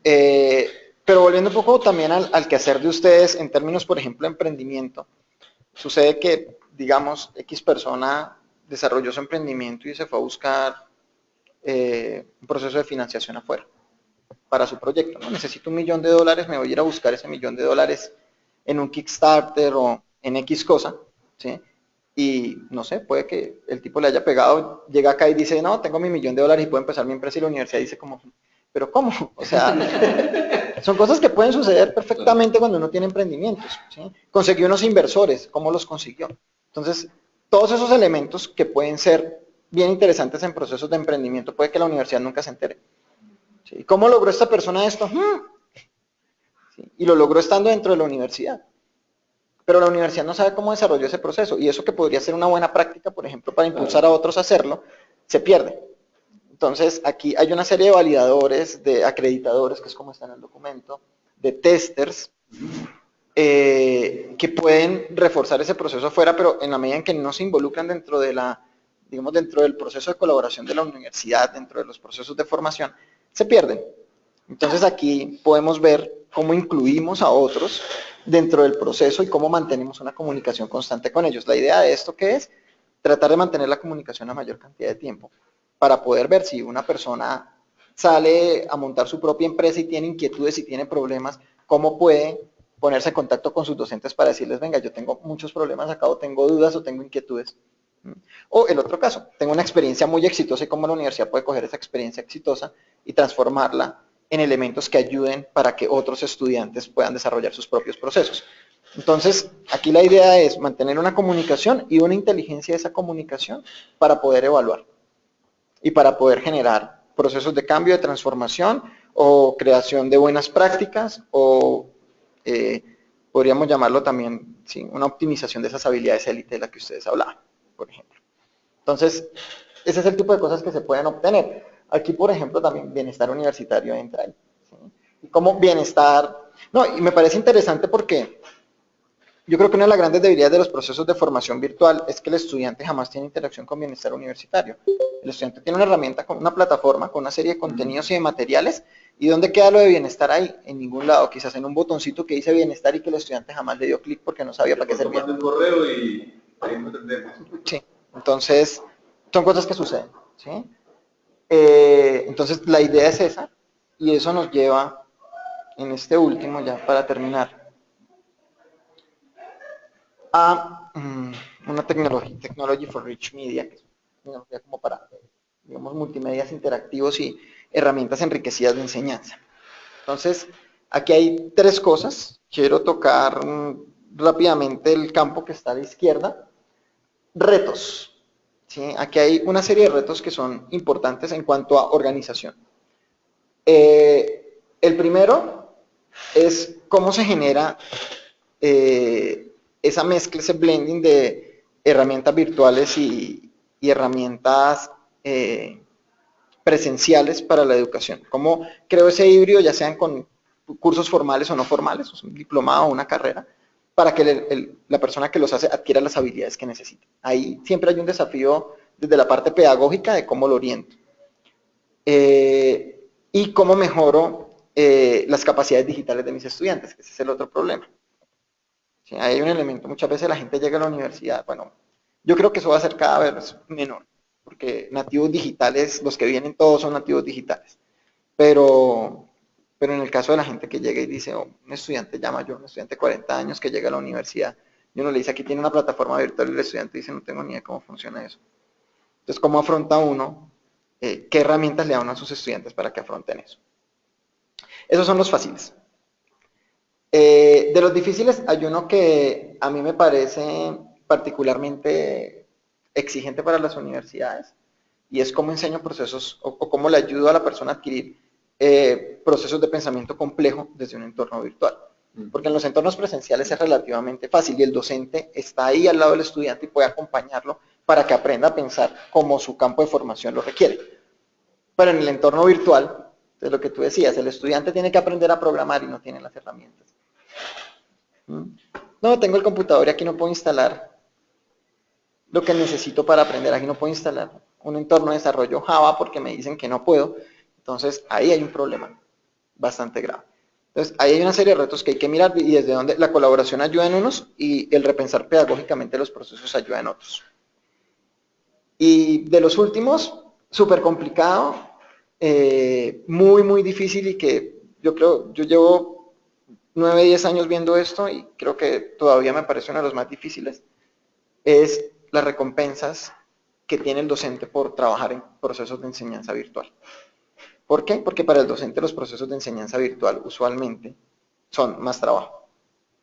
Pero volviendo un poco también al quehacer de ustedes en términos, por ejemplo, de emprendimiento, sucede que, digamos, X persona desarrolló su emprendimiento y se fue a buscar un proceso de financiación afuera para su proyecto. ¿No? Necesito $1 millón, me voy a ir a buscar ese $1 millón en un Kickstarter o en X cosa, ¿sí? Y no sé, puede que el tipo le haya pegado, llega acá y dice, no, tengo mi $1 millón y puedo empezar mi empresa, y la universidad dice como, ¿pero cómo? O sea, son cosas que pueden suceder perfectamente cuando uno tiene emprendimientos, ¿sí? Consiguió unos inversores, ¿cómo los consiguió? Entonces, todos esos elementos que pueden ser bien interesantes en procesos de emprendimiento, puede que la universidad nunca se entere. ¿Sí? ¿Cómo logró esta persona esto? ¿Sí? Y lo logró estando dentro de la universidad. Pero la universidad no sabe cómo desarrolló ese proceso y eso que podría ser una buena práctica, por ejemplo, para impulsar a otros a hacerlo, se pierde. Entonces, aquí hay una serie de validadores, de acreditadores, que es como está en el documento, de testers, que pueden reforzar ese proceso afuera, pero en la medida en que no se involucran dentro de digamos, dentro del proceso de colaboración de la universidad, dentro de los procesos de formación, se pierden. Entonces, aquí podemos ver cómo incluimos a otros dentro del proceso y cómo mantenemos una comunicación constante con ellos. La idea de esto, ¿qué es? Tratar de mantener la comunicación la mayor cantidad de tiempo para poder ver si una persona sale a montar su propia empresa y tiene inquietudes y tiene problemas, cómo puede ponerse en contacto con sus docentes para decirles, venga, yo tengo muchos problemas acá, o tengo dudas, o tengo inquietudes. O el otro caso, tengo una experiencia muy exitosa y cómo la universidad puede coger esa experiencia exitosa y transformarla en elementos que ayuden para que otros estudiantes puedan desarrollar sus propios procesos. Entonces, aquí la idea es mantener una comunicación y una inteligencia de esa comunicación para poder evaluar y para poder generar procesos de cambio, de transformación o creación de buenas prácticas o podríamos llamarlo también, ¿sí?, una optimización de esas habilidades élite de las que ustedes hablaban, por ejemplo. Entonces, ese es el tipo de cosas que se pueden obtener. Aquí, por ejemplo, también bienestar universitario entra ahí, ¿sí? Y como bienestar, no, y me parece interesante porque yo creo que una de las grandes debilidades de los procesos de formación virtual es que el estudiante jamás tiene interacción con bienestar universitario. El estudiante tiene una herramienta, con una plataforma, con una serie de contenidos y de materiales, ¿y dónde queda lo de bienestar ahí? En ningún lado, quizás en un botoncito que dice bienestar y que el estudiante jamás le dio clic porque no sabía para qué servía. El correo y ahí no entendemos. Sí, entonces son cosas que suceden, ¿sí? Entonces la idea es esa, y eso nos lleva en este último, ya para terminar, a una tecnología, Technology for Rich Media, que es una tecnología como para, digamos, multimedias interactivos y herramientas enriquecidas de enseñanza. Entonces, aquí hay tres cosas. Quiero tocar rápidamente el campo que está a la izquierda. Retos. ¿Sí? Aquí hay una serie de retos que son importantes en cuanto a organización. El primero es cómo se genera esa mezcla, ese blending de herramientas virtuales y herramientas presenciales para la educación. Cómo creo ese híbrido, ya sean con cursos formales o no formales, un diplomado o una carrera, para que la persona que los hace adquiera las habilidades que necesita. Ahí siempre hay un desafío desde la parte pedagógica de cómo lo oriento. Y cómo mejoro las capacidades digitales de mis estudiantes, que ese es el otro problema. ¿Sí? Hay un elemento, muchas veces la gente llega a la universidad, bueno, yo creo que eso va a ser cada vez menor, porque nativos digitales, los que vienen todos son nativos digitales, pero en el caso de la gente que llega y dice, oh, un estudiante ya mayor, un estudiante de 40 años que llega a la universidad, y uno le dice, aquí tiene una plataforma virtual, y el estudiante dice, no tengo ni idea cómo funciona eso. Entonces, ¿cómo afronta uno? ¿Qué herramientas le da uno a sus estudiantes para que afronten eso? Esos son los fáciles. De los difíciles hay uno que a mí me parece particularmente exigente para las universidades, y es cómo enseño procesos o cómo le ayudo a la persona a adquirir procesos de pensamiento complejo desde un entorno virtual. Porque en los entornos presenciales es relativamente fácil y el docente está ahí al lado del estudiante y puede acompañarlo para que aprenda a pensar como su campo de formación lo requiere. Pero en el entorno virtual, es lo que tú decías, el estudiante tiene que aprender a programar y no tiene las herramientas. No, tengo el computador y aquí no puedo instalar lo que necesito para aprender. Aquí no puedo instalar un entorno de desarrollo Java porque me dicen que no puedo. Entonces, ahí hay un problema bastante grave. Entonces, ahí hay una serie de retos que hay que mirar y desde donde la colaboración ayuda en unos y el repensar pedagógicamente los procesos ayuda en otros. Y de los últimos, súper complicado, muy, muy difícil y que yo creo, yo llevo 9, 10 años viendo esto y creo que todavía me parece uno de los más difíciles, es las recompensas que tiene el docente por trabajar en procesos de enseñanza virtual. ¿Por qué? Porque para el docente los procesos de enseñanza virtual usualmente son más trabajo.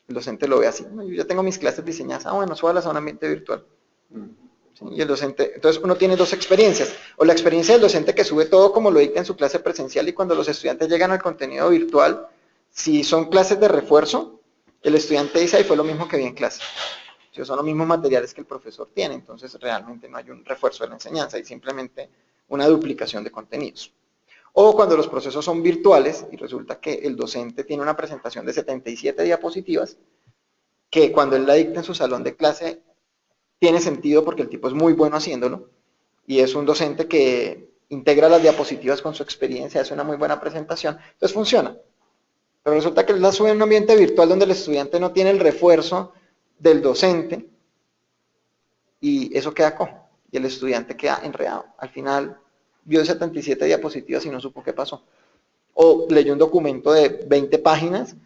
El docente lo ve así, yo ya tengo mis clases diseñadas, bueno, súbalas a un ambiente virtual. ¿Sí? Y el docente, entonces uno tiene dos experiencias, o la experiencia del docente que sube todo como lo dicta en su clase presencial y cuando los estudiantes llegan al contenido virtual, si son clases de refuerzo, el estudiante dice, ahí fue lo mismo que vi en clase. Son los mismos materiales que el profesor tiene, entonces realmente no hay un refuerzo de la enseñanza, hay simplemente una duplicación de contenidos. O cuando los procesos son virtuales y resulta que el docente tiene una presentación de 77 diapositivas, que cuando él la dicta en su salón de clase tiene sentido porque el tipo es muy bueno haciéndolo, y es un docente que integra las diapositivas con su experiencia, hace una muy buena presentación, entonces funciona. Pero resulta que él la sube en un ambiente virtual donde el estudiante no tiene el refuerzo del docente y eso queda cojo y el estudiante queda enredado. Al final vio 77 diapositivas y no supo qué pasó. O leyó un documento de 20 páginas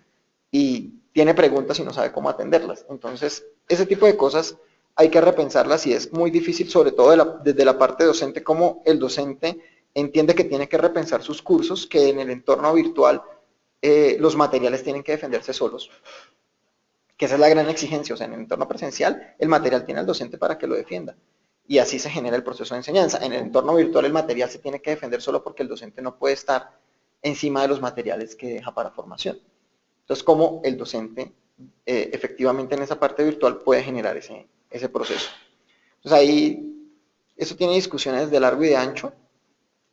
y tiene preguntas y no sabe cómo atenderlas. Entonces, ese tipo de cosas hay que repensarlas y es muy difícil, sobre todo desde la parte docente, cómo el docente entiende que tiene que repensar sus cursos, que en el entorno virtual los materiales tienen que defenderse solos. que esa es la gran exigencia, o sea, en el entorno presencial, el material tiene al docente para que lo defienda. Y así se genera el proceso de enseñanza. En el entorno virtual el material se tiene que defender solo porque el docente no puede estar encima de los materiales que deja para formación. Entonces, ¿cómo el docente efectivamente en esa parte virtual puede generar ese proceso? Entonces ahí, eso tiene discusiones de largo y de ancho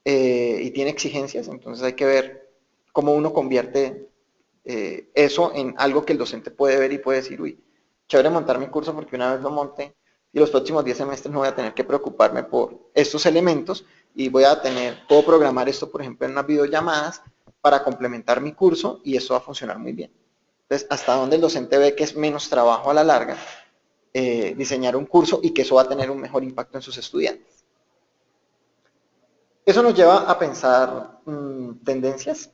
y tiene exigencias, entonces hay que ver cómo uno convierte eso en algo que el docente puede ver y puede decir, uy, chévere montar mi curso porque una vez lo monte y los próximos 10 semestres no voy a tener que preocuparme por estos elementos y puedo programar esto, por ejemplo, en unas videollamadas para complementar mi curso y eso va a funcionar muy bien. Entonces, hasta donde el docente ve que es menos trabajo a la larga diseñar un curso y que eso va a tener un mejor impacto en sus estudiantes. Eso nos lleva a pensar tendencias.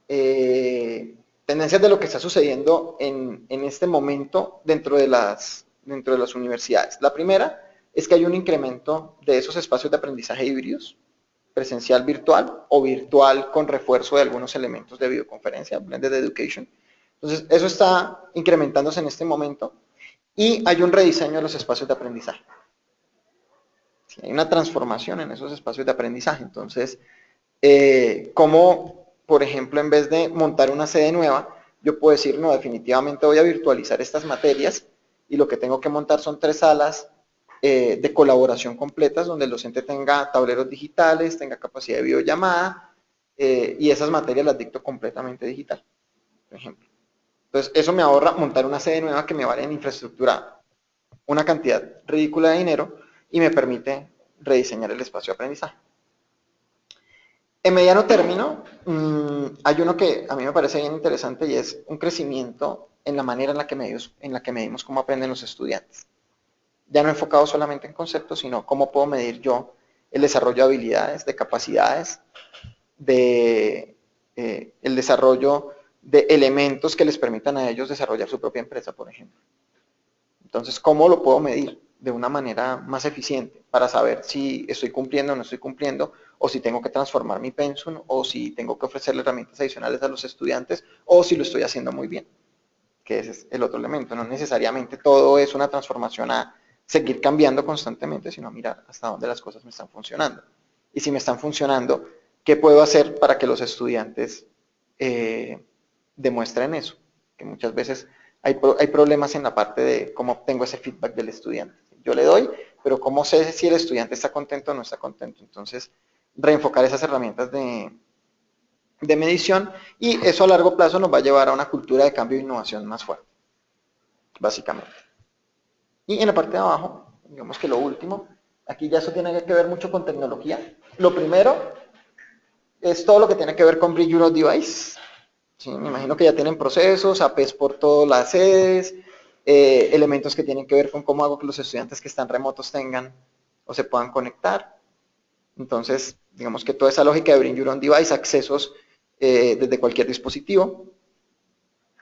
Tendencias de lo que está sucediendo en este momento dentro de las universidades. La primera es que hay un incremento de esos espacios de aprendizaje híbridos, presencial virtual o virtual con refuerzo de algunos elementos de videoconferencia, blended education. Entonces, eso está incrementándose en este momento y hay un rediseño de los espacios de aprendizaje. Sí, hay una transformación en esos espacios de aprendizaje. Entonces, como, por ejemplo, en vez de montar una sede nueva, yo puedo decir, no, definitivamente voy a virtualizar estas materias y lo que tengo que montar son 3 salas de colaboración completas donde el docente tenga tableros digitales, tenga capacidad de videollamada y esas materias las dicto completamente digital, por ejemplo. Entonces, eso me ahorra montar una sede nueva que me vale en infraestructura una cantidad ridícula de dinero y me permite rediseñar el espacio de aprendizaje. En mediano término, hay uno que a mí me parece bien interesante y es un crecimiento en la manera en la que medimos cómo aprenden los estudiantes. Ya no enfocado solamente en conceptos, sino cómo puedo medir yo el desarrollo de habilidades, de capacidades, el desarrollo de elementos que les permitan a ellos desarrollar su propia empresa, por ejemplo. Entonces, ¿cómo lo puedo medir de una manera más eficiente para saber si estoy cumpliendo o no estoy cumpliendo, o si tengo que transformar mi pensum, o si tengo que ofrecerle herramientas adicionales a los estudiantes, o si lo estoy haciendo muy bien? Que ese es el otro elemento. No necesariamente todo es una transformación a seguir cambiando constantemente, sino a mirar hasta dónde las cosas me están funcionando. Y si me están funcionando, ¿qué puedo hacer para que los estudiantes demuestren eso? Que muchas veces hay problemas en la parte de cómo obtengo ese feedback del estudiante. Yo le doy, pero ¿cómo sé si el estudiante está contento o no está contento? Entonces, reenfocar esas herramientas de medición y eso a largo plazo nos va a llevar a una cultura de cambio e innovación más fuerte, básicamente. Y en la parte de abajo, digamos que lo último, aquí ya eso tiene que ver mucho con tecnología. Lo primero es todo lo que tiene que ver con Bring Your Own Device. Sí, me imagino que ya tienen procesos, APs por todas las sedes, elementos que tienen que ver con cómo hago que los estudiantes que están remotos tengan o se puedan conectar. Entonces, digamos que toda esa lógica de Bring Your Own Device, accesos desde cualquier dispositivo.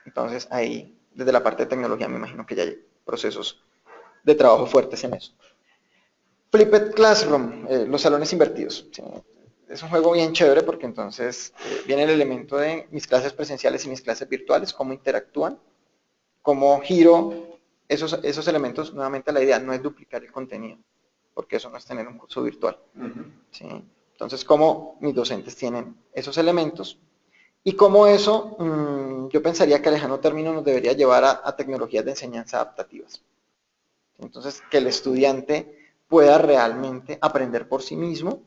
Entonces, ahí, desde la parte de tecnología, me imagino que ya hay procesos de trabajo fuertes en eso. Flipped Classroom, los salones invertidos. ¿Sí? Es un juego bien chévere porque entonces viene el elemento de mis clases presenciales y mis clases virtuales, cómo interactúan, cómo giro esos elementos. Nuevamente la idea no es duplicar el contenido, porque eso no es tener un curso virtual. ¿Sí? Entonces, cómo mis docentes tienen esos elementos y cómo eso, yo pensaría que a lejano término nos debería llevar a tecnologías de enseñanza adaptativas. Entonces, que el estudiante pueda realmente aprender por sí mismo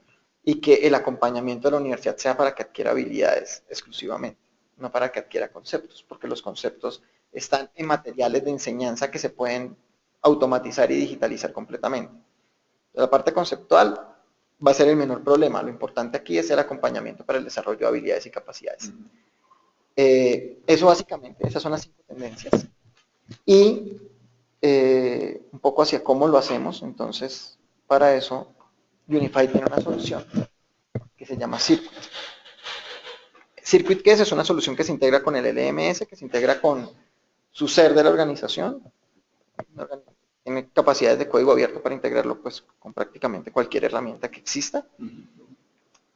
y que el acompañamiento de la universidad sea para que adquiera habilidades exclusivamente, no para que adquiera conceptos, porque los conceptos están en materiales de enseñanza que se pueden automatizar y digitalizar completamente. La parte conceptual va a ser el menor problema, lo importante aquí es el acompañamiento para el desarrollo de habilidades y capacidades. Eso básicamente, esas son las 5 tendencias. Y un poco hacia cómo lo hacemos, entonces para eso Unify tiene una solución que se llama Circuit. Circuit, ¿qué es? Es una solución que se integra con el LMS, que se integra con su ser de la organización, tiene capacidades de código abierto para integrarlo pues con prácticamente cualquier herramienta que exista,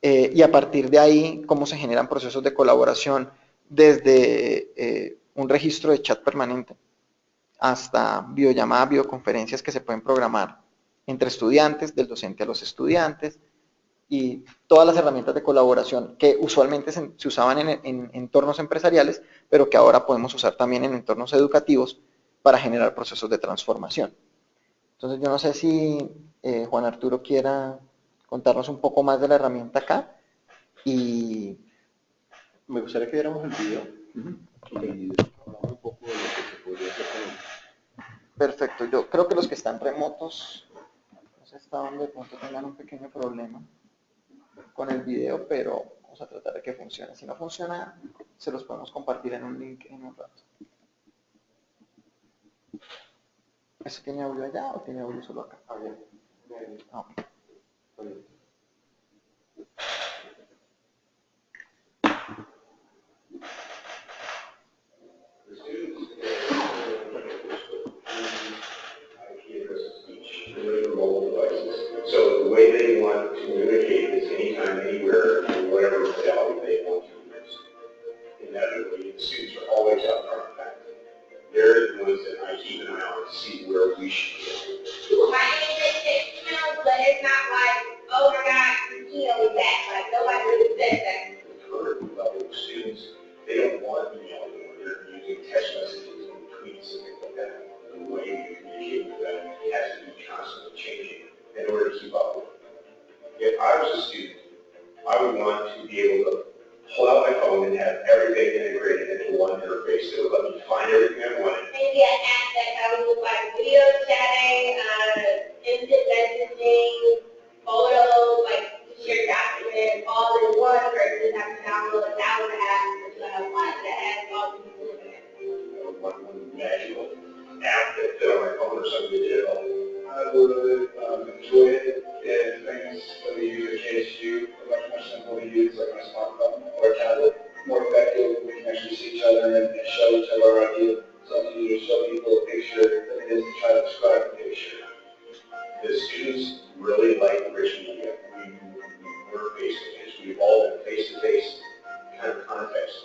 y a partir de ahí cómo se generan procesos de colaboración desde un registro de chat permanente, hasta videollamadas, videoconferencias que se pueden programar entre estudiantes, del docente a los estudiantes, y todas las herramientas de colaboración que usualmente se usaban en entornos empresariales, pero que ahora podemos usar también en entornos educativos para generar procesos de transformación. Entonces yo no sé si Juan Arturo quiera contarnos un poco más de la herramienta acá, y Me gustaría que viéramos el video y hablamos un poco de lo que se podría hacer con él. perfecto. Yo creo que los que están remotos, no sé hasta dónde de pronto tengan un pequeño problema con el video, pero vamos a tratar de que funcione. Si no funciona, se los podemos compartir en un link en un rato. ¿Eso tiene audio allá o tiene audio solo acá? Ah, ok. So the way they want to communicate is anytime, anywhere, in whatever modality they want to use. Inevitably, the students are always out front of that. They're the ones that I keep an eye on to see where we should go. My name is email, but it's not like, oh my God, email is back. Like nobody really says that. Current level of students, they don't want email anymore. They're using text messages and tweets and things like that. The way you communicate with them has to be constantly changing in order to keep up with it. If I was a student, I would want to be able to pull out my phone and have everything integrated into one interface that would let me find everything I wanted. Maybe an app that would look like video chatting, instant messaging, photos, like share documents, all in one versus having to download 1,000 apps to have one that has all the people in it. One magical app that fit on my phone or something digital. I would enjoy it if things for the user case do much more simple to use, like my smartphone or tablet, more effective. We can actually see each other and show each other our idea. Something you show people a picture than it is to try to describe the picture. The students really like rich media. We're face-to-face. We've all been face-to-face kind of context.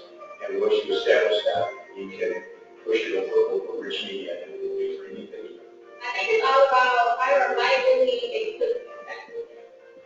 And once you establish that, you can push it over rich media and do 3D things. I think it's all about how reliably it could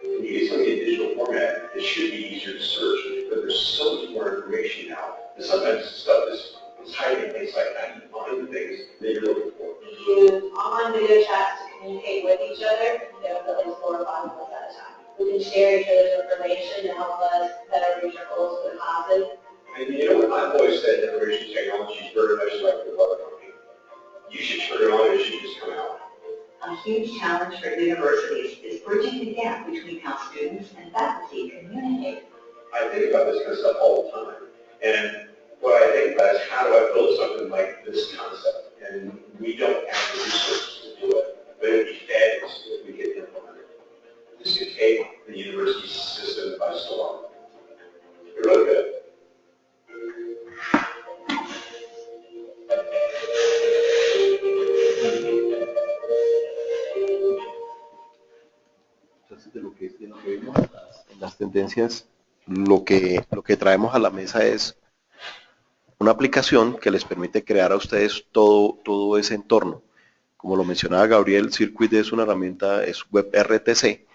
When you get something in digital format, it should be easier to search, but there's so much more information now. And sometimes stuff is hiding in places like how you find the things that you're looking for. Use online video chats to communicate with each other, at least 4 or 5 months at a time. We can share each other's information to help us better reach our goals for the classes. And you know what, I've always said information technology is very much like the weather company. You should turn it on and it should just come out. A huge challenge for universities is bridging the gap between how students and faculty communicate. I think about this kind of stuff all the time. And what I think about is how do I build something like this concept? And we don't have the resources to do it, but it would be fabulous if we could implement it. This could take the university system by storm. It's really good. Entonces, de lo que vimos en las tendencias, lo que traemos a la mesa es una aplicación que les permite crear a ustedes todo ese entorno. Como lo mencionaba Gabriel, Circuit es una herramienta, es WebRTC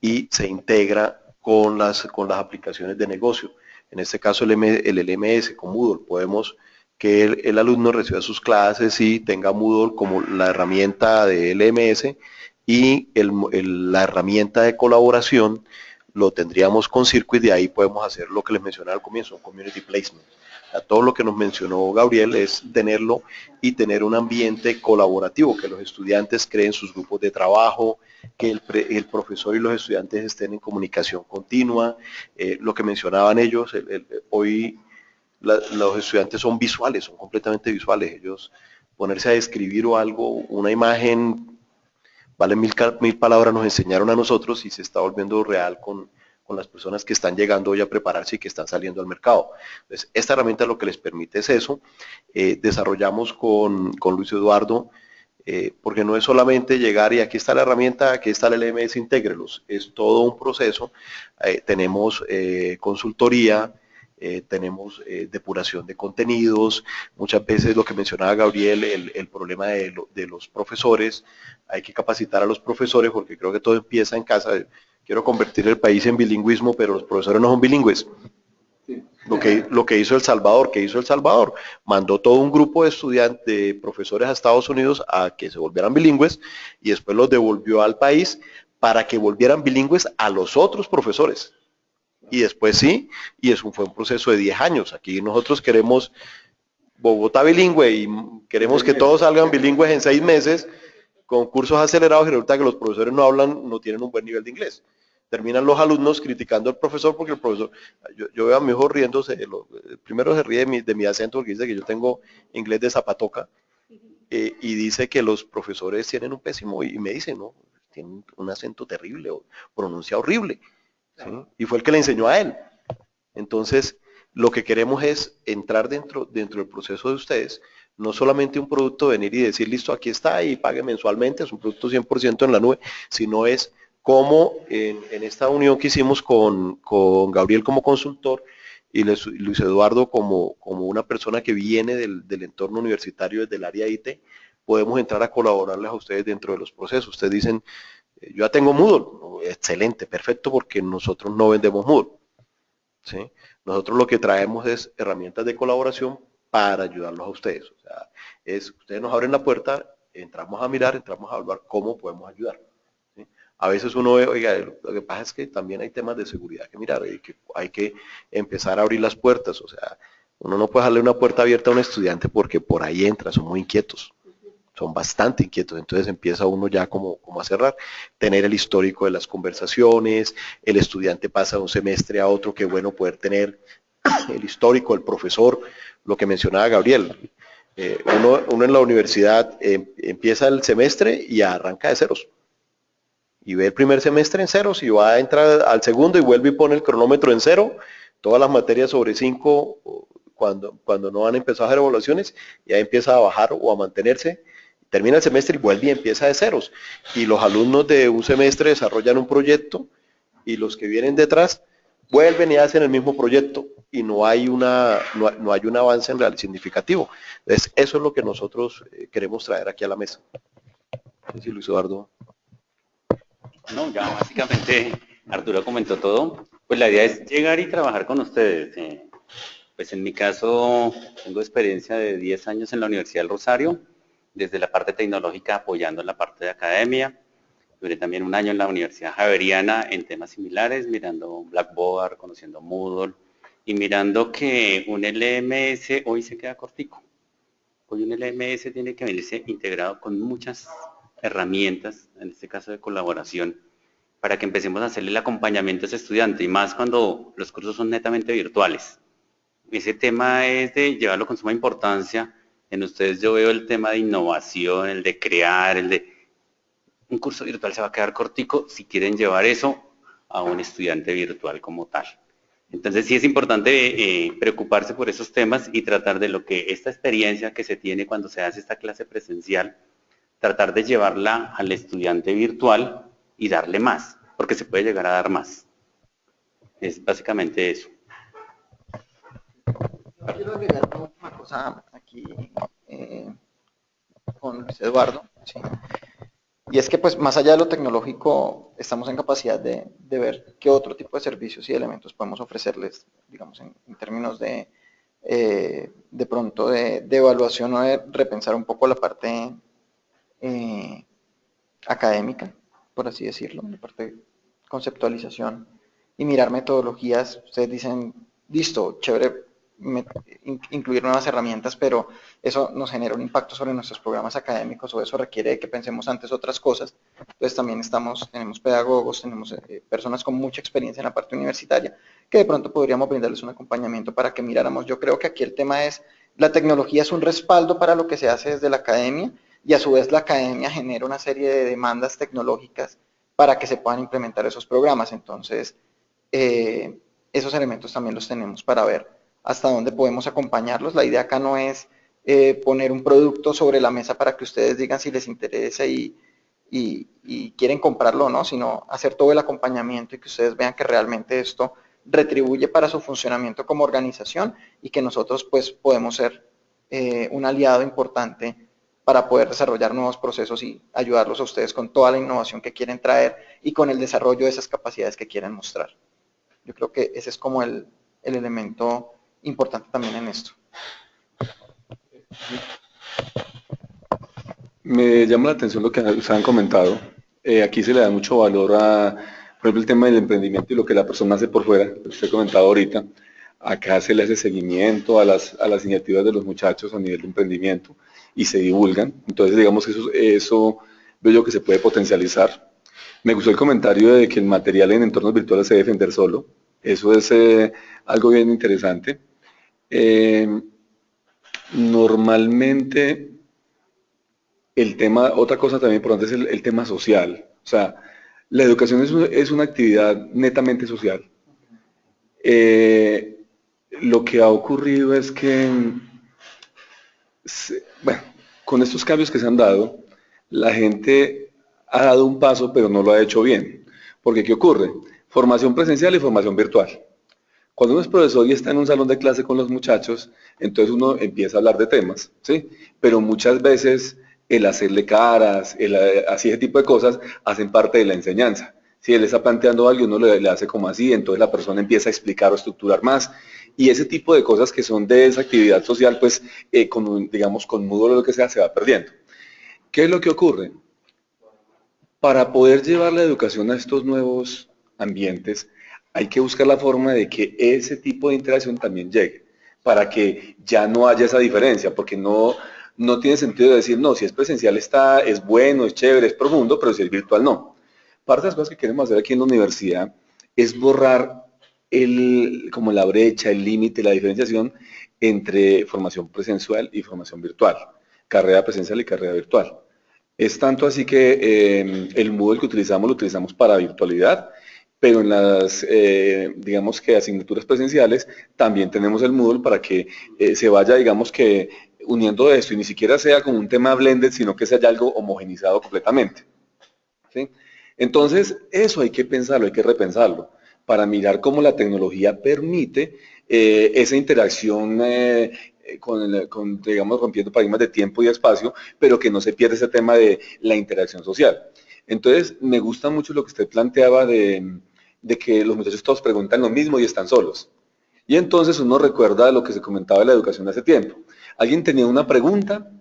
y se integra con las aplicaciones de negocio. En este caso el LMS con Moodle. Podemos que el alumno reciba sus clases y tenga Moodle como la herramienta de LMS y la herramienta de colaboración lo tendríamos con Circuit, y ahí podemos hacer lo que les mencionaba al comienzo, Community Placement. Todo lo que nos mencionó Gabriel es tenerlo y tener un ambiente colaborativo, que los estudiantes creen sus grupos de trabajo, que el profesor y los estudiantes estén en comunicación continua. Lo que mencionaban ellos, hoy los estudiantes son visuales, son completamente visuales. Ellos ponerse a describir o algo, una imagen, vale mil palabras, nos enseñaron a nosotros y se está volviendo real con las personas que están llegando hoy a prepararse y que están saliendo al mercado. Entonces, esta herramienta lo que les permite es eso. Desarrollamos con Luis Eduardo, porque no es solamente llegar y aquí está la herramienta, aquí está el LMS, intégrelos. Es todo un proceso. Tenemos consultoría, tenemos depuración de contenidos, muchas veces lo que mencionaba Gabriel, el problema de los profesores, hay que capacitar a los profesores porque creo que todo empieza en casa. Quiero convertir el país en bilingüismo, pero los profesores no son bilingües. Lo que hizo El Salvador, mandó todo un grupo de estudiantes, de profesores a Estados Unidos a que se volvieran bilingües y después los devolvió al país para que volvieran bilingües a los otros profesores. Y después sí, y eso fue un proceso de 10 años. Aquí nosotros queremos Bogotá bilingüe y queremos que todos salgan bilingües en 6 meses con cursos acelerados y resulta que los profesores no hablan, no tienen un buen nivel de inglés. Terminan los alumnos criticando al profesor porque el profesor, yo veo a mi hijo riéndose, primero se ríe de mi acento porque dice que yo tengo inglés de zapatoca y dice que los profesores tienen un pésimo, y me dice, no, tienen un acento terrible, o pronuncia horrible, ¿sí? Y fue el que le enseñó a él. Entonces, lo que queremos es entrar dentro del proceso de ustedes, no solamente un producto venir y decir, listo, aquí está y pague mensualmente, es un producto 100% en la nube, sino es como en esta unión que hicimos con Gabriel como consultor y Luis Eduardo como una persona que viene del entorno universitario desde el área IT, podemos entrar a colaborarles a ustedes dentro de los procesos. Ustedes dicen, yo ya tengo Moodle, excelente, perfecto, porque nosotros no vendemos Moodle, ¿sí? Nosotros lo que traemos es herramientas de colaboración para ayudarlos a ustedes. O sea, ustedes nos abren la puerta, entramos a mirar, entramos a evaluar cómo podemos ayudar. A veces uno ve, oiga, lo que pasa es que también hay temas de seguridad que mirar, y que hay que empezar a abrir las puertas. O sea, uno no puede darle una puerta abierta a un estudiante porque por ahí entra, son muy inquietos, son bastante inquietos. Entonces empieza uno ya como a cerrar, tener el histórico de las conversaciones, el estudiante pasa de un semestre a otro, qué bueno poder tener el histórico, el profesor, lo que mencionaba Gabriel. Uno en la universidad empieza el semestre y arranca de ceros. Y ve el primer semestre en ceros y va a entrar al segundo y vuelve y pone el cronómetro en cero, todas las materias sobre 5 cuando no han empezado a hacer evaluaciones, ya empieza a bajar o a mantenerse, termina el semestre y vuelve y empieza de ceros. Y los alumnos de un semestre desarrollan un proyecto y los que vienen detrás vuelven y hacen el mismo proyecto y no hay un avance en real significativo. Entonces, eso es lo que nosotros queremos traer aquí a la mesa. Sí, Luis Eduardo. No, ya básicamente Arturo comentó todo. Pues la idea es llegar y trabajar con ustedes. Pues en mi caso tengo experiencia de 10 años en la Universidad del Rosario, desde la parte tecnológica apoyando en la parte de academia. Duré también un año en la Universidad Javeriana en temas similares, mirando Blackboard, conociendo Moodle y mirando que un LMS hoy se queda cortico. Hoy un LMS tiene que venirse integrado con muchas herramientas, en este caso de colaboración, para que empecemos a hacerle el acompañamiento a ese estudiante, y más cuando los cursos son netamente virtuales. Ese tema es de llevarlo con suma importancia. En ustedes yo veo el tema de innovación, el de crear, el de... Un curso virtual se va a quedar cortico si quieren llevar eso a un estudiante virtual como tal. Entonces sí es importante preocuparse por esos temas y tratar de lo que esta experiencia que se tiene cuando se hace esta clase presencial, tratar de llevarla al estudiante virtual y darle más, porque se puede llegar a dar más. Es básicamente eso. Yo quiero agregar una cosa aquí con Luis Eduardo, ¿sí? Y es que pues más allá de lo tecnológico estamos en capacidad de ver qué otro tipo de servicios y elementos podemos ofrecerles, digamos, en términos de pronto de evaluación o de repensar un poco la parte académica, por así decirlo, la parte de conceptualización y mirar metodologías. Ustedes dicen, listo, chévere, incluir nuevas herramientas, pero eso nos genera un impacto sobre nuestros programas académicos, o eso requiere que pensemos antes otras cosas. Entonces también tenemos pedagogos, tenemos personas con mucha experiencia en la parte universitaria, que de pronto podríamos brindarles un acompañamiento para que miráramos. Yo creo que aquí el tema es, la tecnología es un respaldo para lo que se hace desde la academia, y a su vez la academia genera una serie de demandas tecnológicas para que se puedan implementar esos programas. Entonces, esos elementos también los tenemos para ver hasta dónde podemos acompañarlos. La idea acá no es poner un producto sobre la mesa para que ustedes digan si les interesa y quieren comprarlo o no, sino hacer todo el acompañamiento y que ustedes vean que realmente esto retribuye para su funcionamiento como organización y que nosotros pues podemos ser un aliado importante para poder desarrollar nuevos procesos y ayudarlos a ustedes con toda la innovación que quieren traer y con el desarrollo de esas capacidades que quieren mostrar. Yo creo que ese es como el elemento importante también en esto. Me llama la atención lo que ustedes han comentado. Aquí se le da mucho valor a, por ejemplo, el tema del emprendimiento y lo que la persona hace por fuera, que usted ha comentado ahorita. Acá se le hace seguimiento a las iniciativas de los muchachos a nivel de emprendimiento y se divulgan. Entonces, digamos que eso veo yo que se puede potencializar. Me gustó el comentario de que el material en entornos virtuales se debe defender solo. Eso es algo bien interesante. Normalmente, el tema, otra cosa también importante es el tema social. O sea, la educación es una actividad netamente social. Lo que ha ocurrido es que, bueno, con estos cambios que se han dado, la gente ha dado un paso, pero no lo ha hecho bien. Porque, ¿qué ocurre? Formación presencial y formación virtual. Cuando uno es profesor y está en un salón de clase con los muchachos, entonces uno empieza a hablar de temas, ¿sí? Pero muchas veces el hacerle caras, así ese tipo de cosas, hacen parte de la enseñanza. Si él está planteando algo, uno le hace como así, entonces la persona empieza a explicar o estructurar más. Y ese tipo de cosas que son de esa actividad social, pues, digamos, con Moodle o lo que sea, se va perdiendo. ¿Qué es lo que ocurre? Para poder llevar la educación a estos nuevos ambientes, hay que buscar la forma de que ese tipo de interacción también llegue, para que ya no haya esa diferencia, porque no tiene sentido decir, no, si es presencial es bueno, es chévere, es profundo, pero si es virtual no. Parte de las cosas que queremos hacer aquí en la universidad es borrar como la brecha, el límite, la diferenciación entre formación presencial y formación virtual, carrera presencial y carrera virtual. Es tanto así que el Moodle que utilizamos lo utilizamos para virtualidad, pero en las, digamos que asignaturas presenciales, también tenemos el Moodle para que se vaya, digamos que, uniendo esto y ni siquiera sea como un tema blended, sino que sea algo homogenizado completamente. ¿Sí? Entonces, eso hay que pensarlo, hay que repensarlo, para mirar cómo la tecnología permite esa interacción con, digamos, rompiendo paradigmas de tiempo y espacio, pero que no se pierda ese tema de la interacción social. Entonces, me gusta mucho lo que usted planteaba de que los muchachos todos preguntan lo mismo y están solos. Y entonces uno recuerda lo que se comentaba de la educación hace tiempo. Alguien tenía una pregunta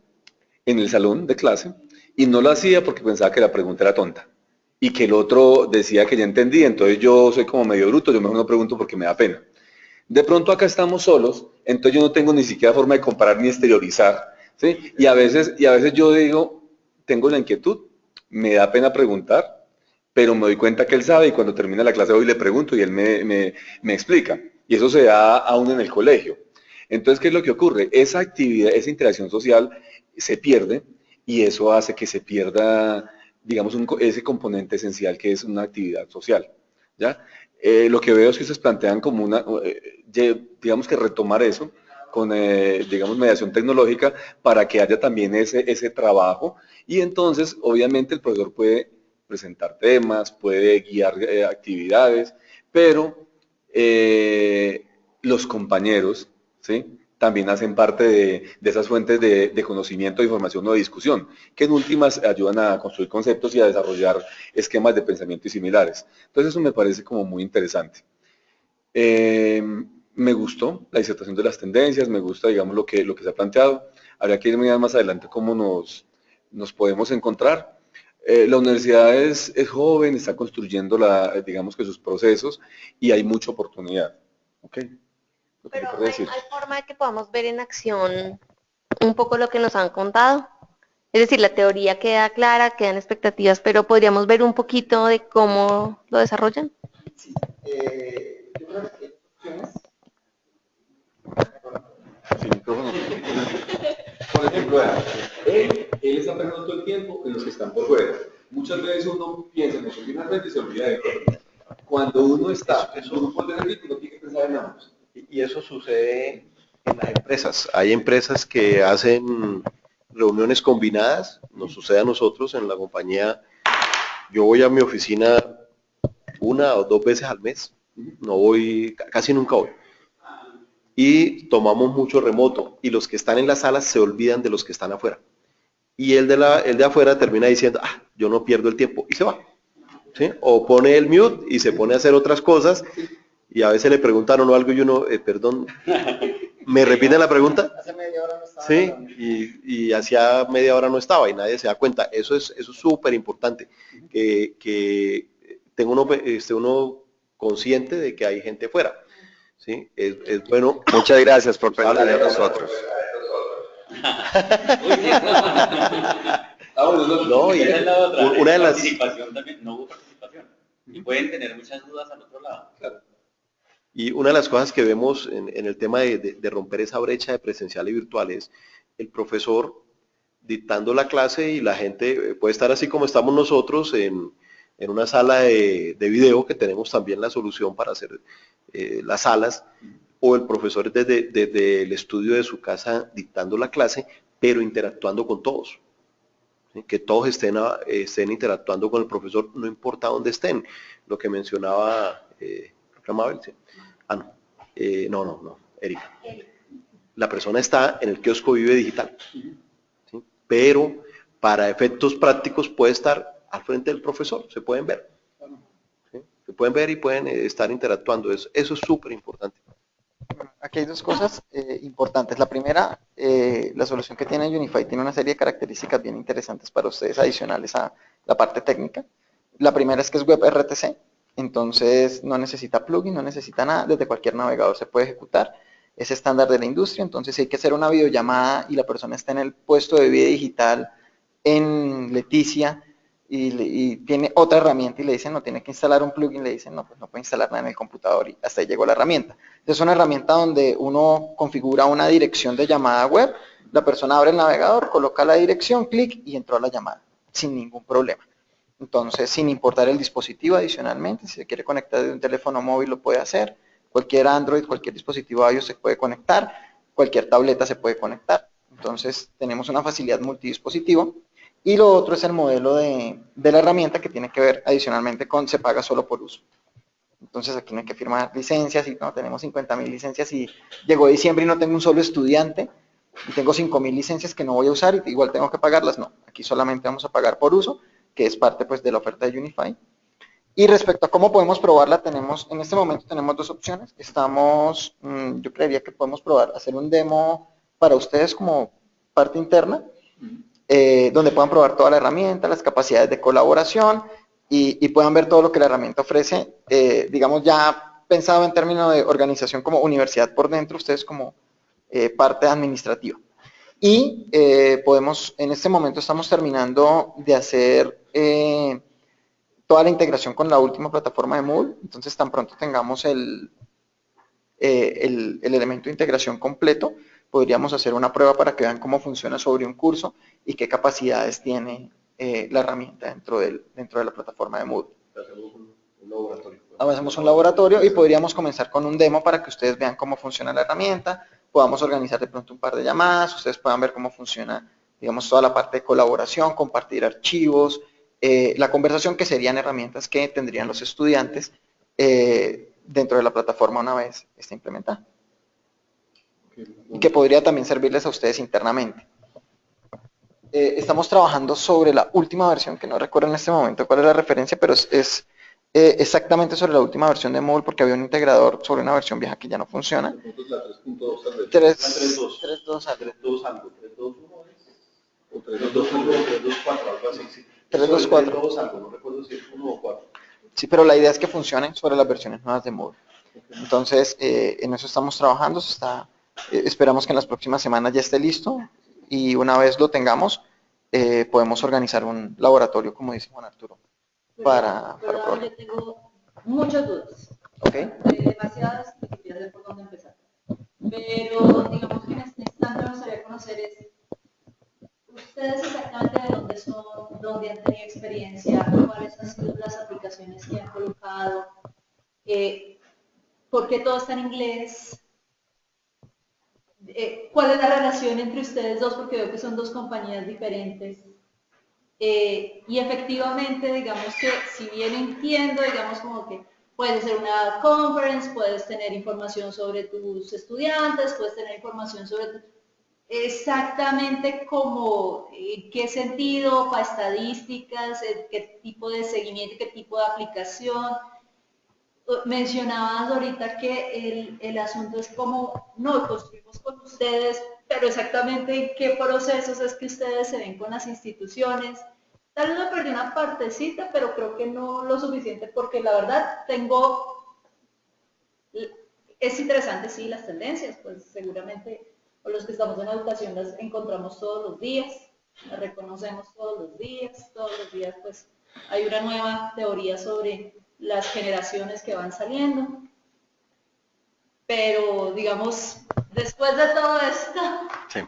en el salón de clase y no lo hacía porque pensaba que la pregunta era tonta y que el otro decía que ya entendía, entonces yo soy como medio bruto, yo mejor no pregunto porque me da pena. De pronto acá estamos solos, entonces yo no tengo ni siquiera forma de comparar ni exteriorizar, ¿sí? Y a veces yo digo, tengo la inquietud, me da pena preguntar, pero me doy cuenta que él sabe y cuando termina la clase hoy le pregunto y él me explica. Y eso se da aún en el colegio. Entonces, ¿qué es lo que ocurre? Esa actividad, esa interacción social se pierde y eso hace que se pierda, digamos, ese componente esencial que es una actividad social, ¿ya? Lo que veo es que ustedes plantean como digamos que retomar eso con, digamos, mediación tecnológica para que haya también ese trabajo y entonces, obviamente, el profesor puede presentar temas, puede guiar actividades, pero los compañeros, ¿sí? También hacen parte de esas fuentes de conocimiento, de información o de discusión, que en últimas ayudan a construir conceptos y a desarrollar esquemas de pensamiento y similares. Entonces eso me parece como muy interesante. Me gustó la disertación de las tendencias, me gusta, digamos, lo que se ha planteado. Habría que ir mirar más adelante cómo nos podemos encontrar. La universidad es joven, está construyendo, digamos que sus procesos y hay mucha oportunidad. ¿Okay? Pero hay forma de que podamos ver en acción un poco lo que nos han contado. Es decir, la teoría queda clara, quedan expectativas, pero podríamos ver un poquito de cómo lo desarrollan. Sí, yo creo que opciones. Por ejemplo, él está pensando todo el tiempo en los que están por fuera. Muchas veces uno piensa en eso finalmente y se olvida de todo. Cuando uno está en su grupo de ritmo, tiene que pensar en ambos. Y eso sucede en las empresas. Hay empresas que hacen reuniones combinadas, nos sucede a nosotros en la compañía. Yo voy a mi oficina 1 o 2 veces al mes, no voy, casi nunca voy. Y tomamos mucho remoto, y los que están en las salas se olvidan de los que están afuera. Y el de afuera termina diciendo, yo no pierdo el tiempo, y se va. ¿Sí? O pone el mute y se pone a hacer otras cosas, y a veces le preguntaron algo y uno, perdón, ¿me repiten la pregunta? Hace media hora no estaba. Sí, y hacía media hora no estaba y nadie se da cuenta. Eso es súper importante, que tenga uno consciente de que hay gente fuera. ¿Sí? Es bueno. Muchas gracias por pensar en nosotros. No, y una de las... Participación también, no hubo participación. Y pueden tener muchas dudas al otro lado. Claro. Y una de las cosas que vemos en el tema de romper esa brecha de presencial y virtual es el profesor dictando la clase y la gente puede estar así como estamos nosotros en una sala de video, que tenemos también la solución para hacer las salas, o el profesor desde el estudio de su casa dictando la clase, pero interactuando con todos. ¿Sí? Que todos estén interactuando con el profesor, no importa dónde estén. Lo que mencionaba Mabel, ¿sí? No, Erika. La persona está en el kiosco Vive Digital, ¿sí? Pero para efectos prácticos puede estar al frente del profesor, se pueden ver. ¿Sí? Se pueden ver y pueden estar interactuando, eso es súper importante. Aquí hay dos cosas importantes. La primera, la solución que tiene Unify tiene una serie de características bien interesantes para ustedes, adicionales a la parte técnica. La primera es que es WebRTC, entonces no necesita plugin, no necesita nada, desde cualquier navegador se puede ejecutar. Es estándar de la industria, entonces si hay que hacer una videollamada y la persona está en el puesto de Vive Digital en Leticia y tiene otra herramienta y le dicen no, tiene que instalar un plugin, le dicen no, pues no puede instalar nada en el computador y hasta ahí llegó la herramienta. Es una herramienta donde uno configura una dirección de llamada web, la persona abre el navegador, coloca la dirección, clic y entró a la llamada sin ningún problema. Entonces, sin importar el dispositivo adicionalmente, si se quiere conectar de un teléfono móvil lo puede hacer, cualquier Android, cualquier dispositivo iOS se puede conectar, cualquier tableta se puede conectar. Entonces, tenemos una facilidad multidispositivo. Y lo otro es el modelo de la herramienta que tiene que ver adicionalmente con se paga solo por uso. Entonces aquí no hay que firmar licencias y no, tenemos 50.000 licencias y llegó diciembre y no tengo un solo estudiante y tengo 5.000 licencias que no voy a usar y igual tengo que pagarlas. No, aquí solamente vamos a pagar por uso, que es parte pues de la oferta de Unify. Y respecto a cómo podemos probarla, en este momento tenemos dos opciones. Yo creería que podemos probar, hacer un demo para ustedes como parte interna, donde puedan probar toda la herramienta, las capacidades de colaboración y puedan ver todo lo que la herramienta ofrece, digamos ya pensado en términos de organización como universidad por dentro, ustedes como parte administrativa. Y en este momento estamos terminando de hacer toda la integración con la última plataforma de Moodle, entonces tan pronto tengamos el elemento de integración completo, podríamos hacer una prueba para que vean cómo funciona sobre un curso y qué capacidades tiene la herramienta dentro de la plataforma de Moodle. Hacemos un laboratorio y podríamos comenzar con un demo para que ustedes vean cómo funciona la herramienta, podamos organizar de pronto un par de llamadas, ustedes puedan ver cómo funciona, digamos, toda la parte de colaboración, compartir archivos, la conversación que serían herramientas que tendrían los estudiantes dentro de la plataforma una vez esté implementada. Y que podría también servirles a ustedes internamente. Estamos trabajando sobre la última versión, que no recuerdo en este momento cuál es la referencia, pero es exactamente sobre la última versión de Moodle, porque había un integrador sobre una versión vieja que ya no funciona. 3.2 algo. 3.2.4, no recuerdo si es 1 o 4. Sí, pero la idea es que funcione sobre las versiones nuevas de Moodle. Entonces, en eso estamos trabajando, esperamos que en las próximas semanas ya esté listo y una vez lo tengamos, podemos organizar un laboratorio, como dice Juan Arturo, para probar. Yo tengo muchas dudas. Okay. Demasiadas y quisiera saber por dónde empezar. Pero digamos que en este instante me gustaría conocer ustedes exactamente de dónde son, dónde han tenido experiencia, cuáles han sido las aplicaciones que han colocado, por qué todo está en inglés, cuál es la relación entre ustedes dos, porque veo que son dos compañías diferentes. Y efectivamente, digamos que si bien entiendo, digamos como que puedes hacer una conference, puedes tener información sobre tus estudiantes, puedes tener información sobre exactamente cómo, en qué sentido, para estadísticas, qué tipo de seguimiento, qué tipo de aplicación. Mencionabas ahorita que el asunto es como, no, construimos con ustedes, pero exactamente en qué procesos es que ustedes se ven con las instituciones. Tal vez me perdí una partecita, pero creo que no lo suficiente, porque la verdad es interesante, sí, las tendencias, pues seguramente o los que estamos en educación las encontramos todos los días, las reconocemos todos los días pues hay una nueva teoría sobre las generaciones que van saliendo, pero digamos, después de todo esto... Sí.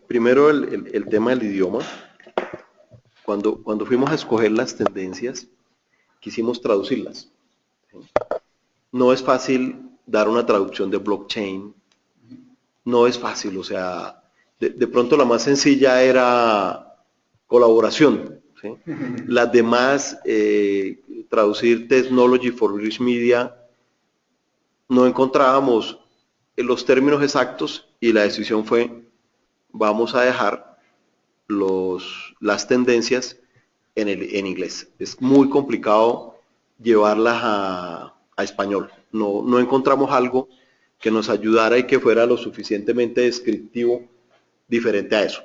Primero el tema del idioma. Cuando fuimos a escoger las tendencias, quisimos traducirlas. ¿Sí? No es fácil dar una traducción de blockchain, no es fácil, o sea, de pronto la más sencilla era colaboración, ¿sí? Las demás, traducir Technology for Rich Media, no encontrábamos los términos exactos y la decisión fue, vamos a dejar las tendencias en inglés. Es muy complicado llevarlas a español. No encontramos algo que nos ayudara y que fuera lo suficientemente descriptivo diferente a eso.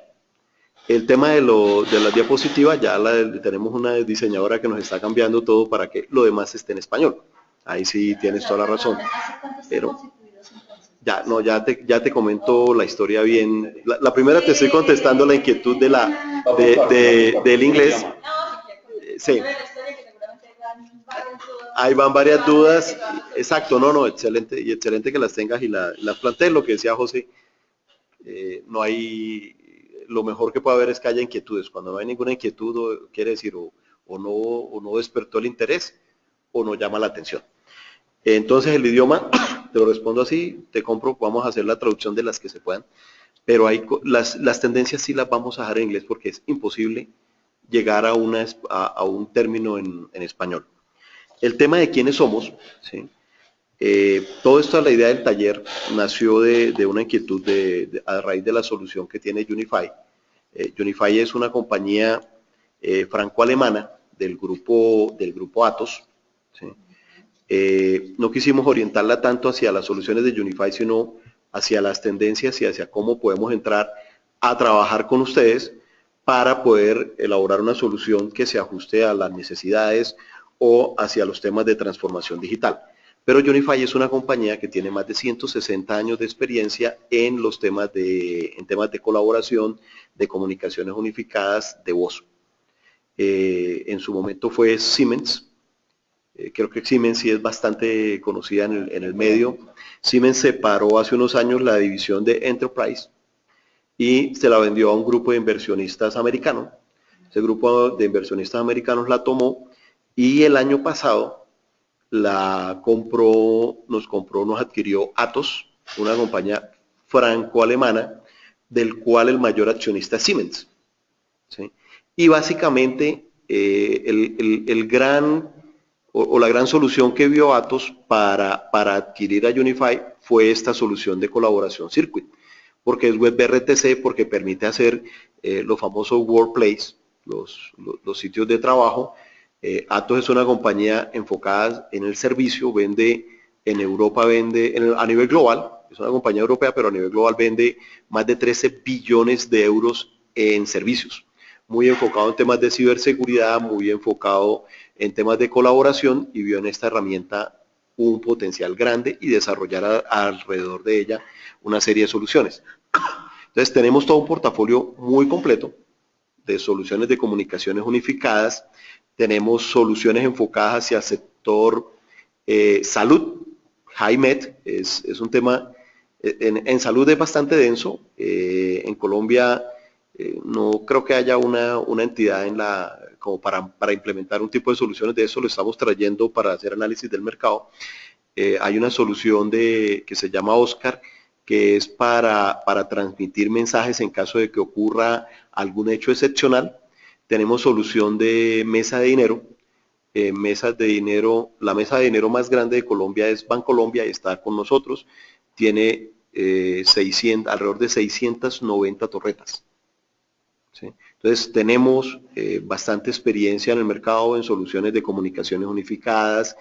El tema de las diapositivas, ya tenemos una diseñadora que nos está cambiando todo para que lo demás esté en español. Ahí sí tienes toda la razón. Pero ya te comento la historia bien. La primera te estoy contestando la inquietud del inglés. Sí. Ahí van varias dudas. Exacto, excelente, y excelente que las tengas y las plantees. Lo que decía José, no hay, lo mejor que puede haber es que haya inquietudes. Cuando no hay ninguna inquietud, quiere decir o no despertó el interés o no llama la atención. Entonces el idioma, te lo respondo así, te compro, vamos a hacer la traducción de las que se puedan, pero las tendencias sí las vamos a dejar en inglés porque es imposible llegar a un término en español. El tema de quiénes somos, ¿sí? Todo esto, la idea del taller nació de una inquietud a raíz de la solución que tiene Unify. Unify es una compañía franco-alemana del grupo Atos, ¿sí? No quisimos orientarla tanto hacia las soluciones de Unify, sino hacia las tendencias y hacia cómo podemos entrar a trabajar con ustedes para poder elaborar una solución que se ajuste a las necesidades o hacia los temas de transformación digital. Pero Unify es una compañía que tiene más de 160 años de experiencia en los temas de colaboración, de comunicaciones unificadas, de voz. En su momento fue Siemens. Creo que Siemens sí es bastante conocida en el medio. Siemens separó hace unos años la división de Enterprise y se la vendió a un grupo de inversionistas americanos. Ese grupo de inversionistas americanos la tomó y el año pasado nos adquirió Atos, una compañía franco-alemana, del cual el mayor accionista es Siemens, ¿sí? Y básicamente la gran solución que vio Atos para adquirir a Unify fue esta solución de colaboración Circuit, porque es WebRTC, porque permite hacer los famosos workplace, los sitios de trabajo. Atos es una compañía enfocada en el servicio, vende en Europa, a nivel global, es una compañía europea, pero a nivel global vende más de 13 billones de euros en servicios. Muy enfocado en temas de ciberseguridad, muy enfocado en temas de colaboración y vio en esta herramienta un potencial grande y desarrollar alrededor de ella una serie de soluciones. Entonces tenemos todo un portafolio muy completo de soluciones de comunicaciones unificadas. Tenemos soluciones enfocadas hacia el sector salud. HighMed es un tema, en salud es bastante denso. En Colombia no creo que haya una entidad como para implementar un tipo de soluciones de eso. Lo estamos trayendo para hacer análisis del mercado. Hay una solución que se llama Oscar, que es para transmitir mensajes en caso de que ocurra algún hecho excepcional. Tenemos solución de mesa de dinero, mesas de dinero. La mesa de dinero más grande de Colombia es Bancolombia y está con nosotros. Tiene alrededor de 690 torretas. ¿Sí? Entonces tenemos bastante experiencia en el mercado, en soluciones de comunicaciones unificadas,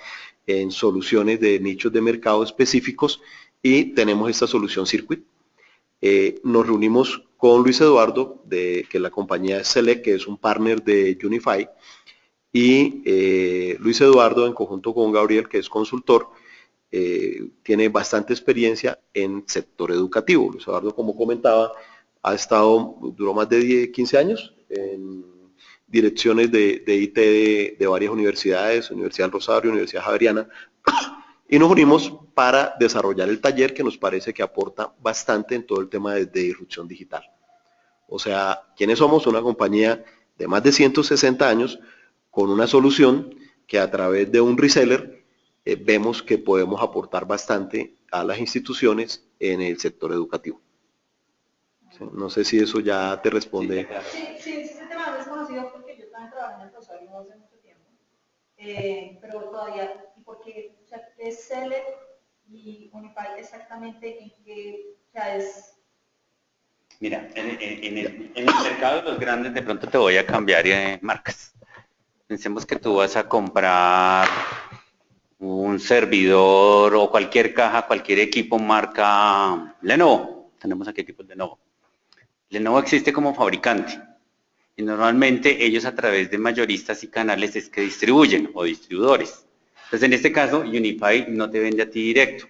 en soluciones de nichos de mercado específicos, y tenemos esta solución Circuit. Nos reunimos con Luis Eduardo, que la compañía es Select, que es un partner de Unify, y Luis Eduardo, en conjunto con Gabriel, que es consultor, tiene bastante experiencia en sector educativo. Luis Eduardo, como comentaba, duró más de 15 años en direcciones de IT de varias universidades, Universidad del Rosario, Universidad Javeriana, y nos unimos para desarrollar el taller, que nos parece que aporta bastante en todo el tema de disrupción digital. O sea, ¿quiénes somos? Una compañía de más de 160 años con una solución que a través de un reseller vemos que podemos aportar bastante a las instituciones en el sector educativo. Sí, no sé si eso ya te responde. Sí, ese tema es conocido porque yo también trabajé en el Rosario hace mucho tiempo, pero todavía, ¿y por qué? O sea, ¿qué es Select y Unify exactamente en qué, o sea, es? Mira, en el mercado de los grandes de pronto te voy a cambiar marcas. Pensemos que tú vas a comprar un servidor o cualquier caja, cualquier equipo marca Lenovo. Tenemos aquí equipos Lenovo. Lenovo existe como fabricante y normalmente ellos a través de mayoristas y canales es que distribuyen, o distribuidores. Entonces en este caso Unify no te vende a ti directo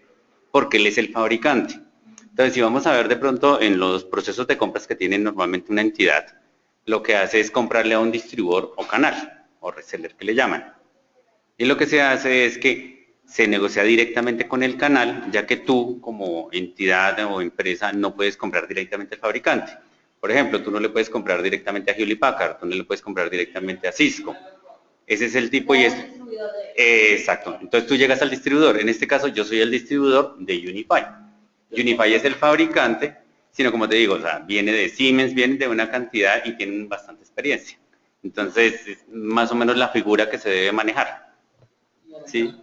porque él es el fabricante. Entonces si vamos a ver de pronto en los procesos de compras que tienen normalmente una entidad, lo que hace es comprarle a un distribuidor o canal, o reseller que le llaman. Y lo que se hace es que se negocia directamente con el canal, ya que tú como entidad o empresa no puedes comprar directamente al fabricante. Por ejemplo, tú no le puedes comprar directamente a Hewlett Packard, tú no le puedes comprar directamente a Cisco. Ese es el tipo y es... exacto. Entonces tú llegas al distribuidor. En este caso yo soy el distribuidor de Unify. Unify es el fabricante, sino como te digo, o sea, viene de Siemens, viene de una cantidad y tienen bastante experiencia. Entonces, es más o menos la figura que se debe manejar. ¿Sí?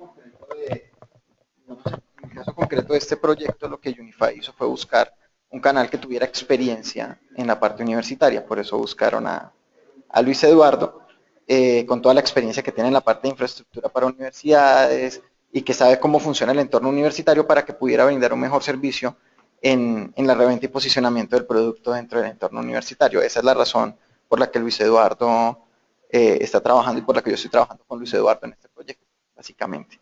En el caso concreto de este proyecto, lo que Unify hizo fue buscar un canal que tuviera experiencia en la parte universitaria. Por eso buscaron a Luis Eduardo, con toda la experiencia que tiene en la parte de infraestructura para universidades y que sabe cómo funciona el entorno universitario para que pudiera brindar un mejor servicio en la reventa y posicionamiento del producto dentro del entorno universitario. Esa es la razón por la que Luis Eduardo está trabajando y por la que yo estoy trabajando con Luis Eduardo en este proyecto, básicamente.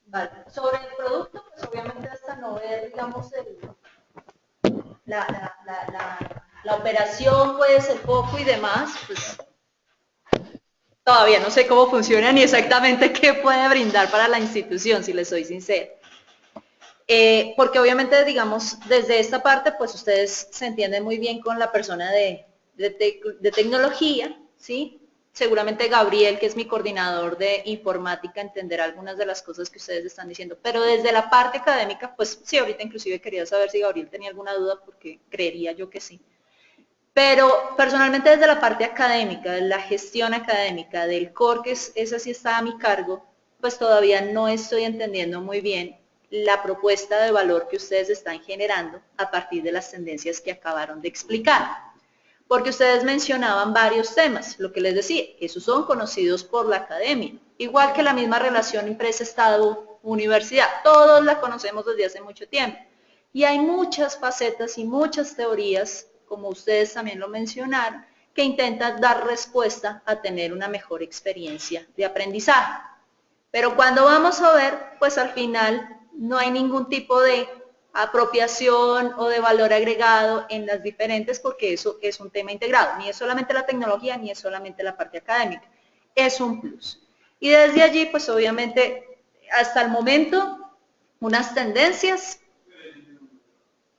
Vale. Sobre el producto, pues obviamente hasta no ver, digamos, la operación, pues el foco y demás, pues todavía no sé cómo funciona ni exactamente qué puede brindar para la institución, si les soy sincera. Porque obviamente, digamos, desde esta parte, pues ustedes se entienden muy bien con la persona de tecnología, ¿sí? Seguramente Gabriel, que es mi coordinador de informática, entenderá algunas de las cosas que ustedes están diciendo. Pero desde la parte académica, pues sí, ahorita inclusive quería saber si Gabriel tenía alguna duda, porque creería yo que sí. Pero personalmente desde la parte académica, de la gestión académica, del core, que esa sí está a mi cargo, pues todavía no estoy entendiendo muy bien la propuesta de valor que ustedes están generando a partir de las tendencias que acabaron de explicar. Porque ustedes mencionaban varios temas, lo que les decía, esos son conocidos por la academia, igual que la misma relación empresa-estado-universidad, todos la conocemos desde hace mucho tiempo. Y hay muchas facetas y muchas teorías, como ustedes también lo mencionaron, que intentan dar respuesta a tener una mejor experiencia de aprendizaje. Pero cuando vamos a ver, pues al final no hay ningún tipo de apropiación o de valor agregado en las diferentes, porque eso es un tema integrado, ni es solamente la tecnología, ni es solamente la parte académica, es un plus. Y desde allí, pues obviamente, hasta el momento, unas tendencias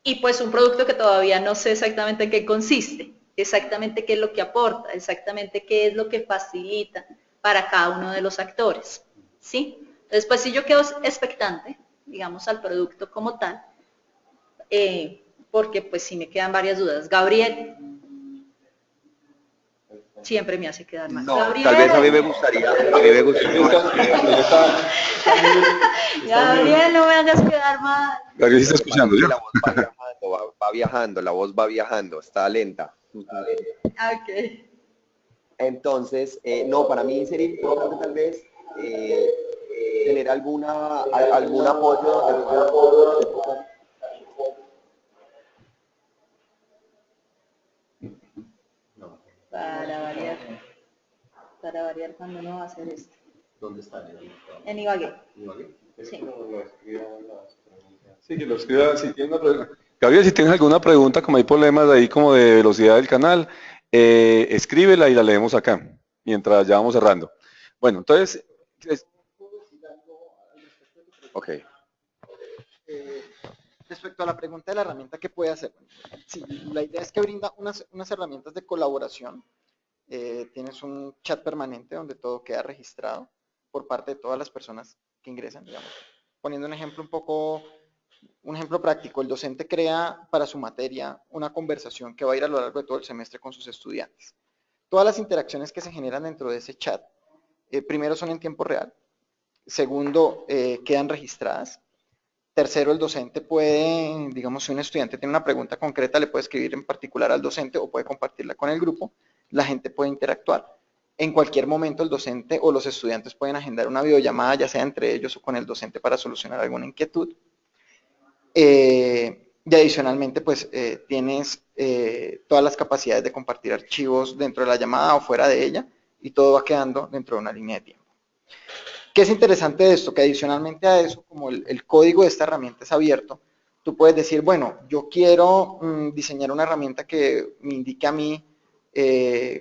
y pues un producto que todavía no sé exactamente en qué consiste, exactamente qué es lo que aporta, exactamente qué es lo que facilita para cada uno de los actores, ¿sí? Entonces, pues si yo quedo expectante, digamos, al producto como tal, porque pues sí me quedan varias dudas. Gabriel. siempre me hace quedar mal. No, Gabriel, tal vez a mí me gustaría. Gabriel, no me hagas quedar mal. Gabriel sí está escuchando, ¿ya? La voz va viajando, va viajando, la voz va viajando, está lenta. Ok. Entonces, no, para mí sería importante tal vez tener algún apoyo. Para variar cuando uno va a hacer esto. ¿Dónde está? En Ibagué. Sí. Sí, que lo escriba, si tiene una pregunta. Gabriel, si tienes alguna pregunta, como hay problemas ahí como de velocidad del canal, escríbela y la leemos acá, mientras ya vamos cerrando. Bueno, entonces... Ok. Respecto a la pregunta de la herramienta, ¿qué puede hacer? Sí, la idea es que brinda unas herramientas de colaboración. Tienes un chat permanente donde todo queda registrado por parte de todas las personas que ingresan, digamos. Poniendo un ejemplo práctico, el docente crea para su materia una conversación que va a ir a lo largo de todo el semestre con sus estudiantes. Todas las interacciones que se generan dentro de ese chat, primero son en tiempo real, segundo, quedan registradas. Tercero, el docente puede, digamos, si un estudiante tiene una pregunta concreta, le puede escribir en particular al docente o puede compartirla con el grupo, la gente puede interactuar. En cualquier momento el docente o los estudiantes pueden agendar una videollamada, ya sea entre ellos o con el docente para solucionar alguna inquietud. Y adicionalmente, pues, tienes todas las capacidades de compartir archivos dentro de la llamada o fuera de ella, y todo va quedando dentro de una línea de tiempo. ¿Qué es interesante de esto? Que adicionalmente a eso, como el código de esta herramienta es abierto, tú puedes decir, bueno, yo quiero diseñar una herramienta que me indique a mí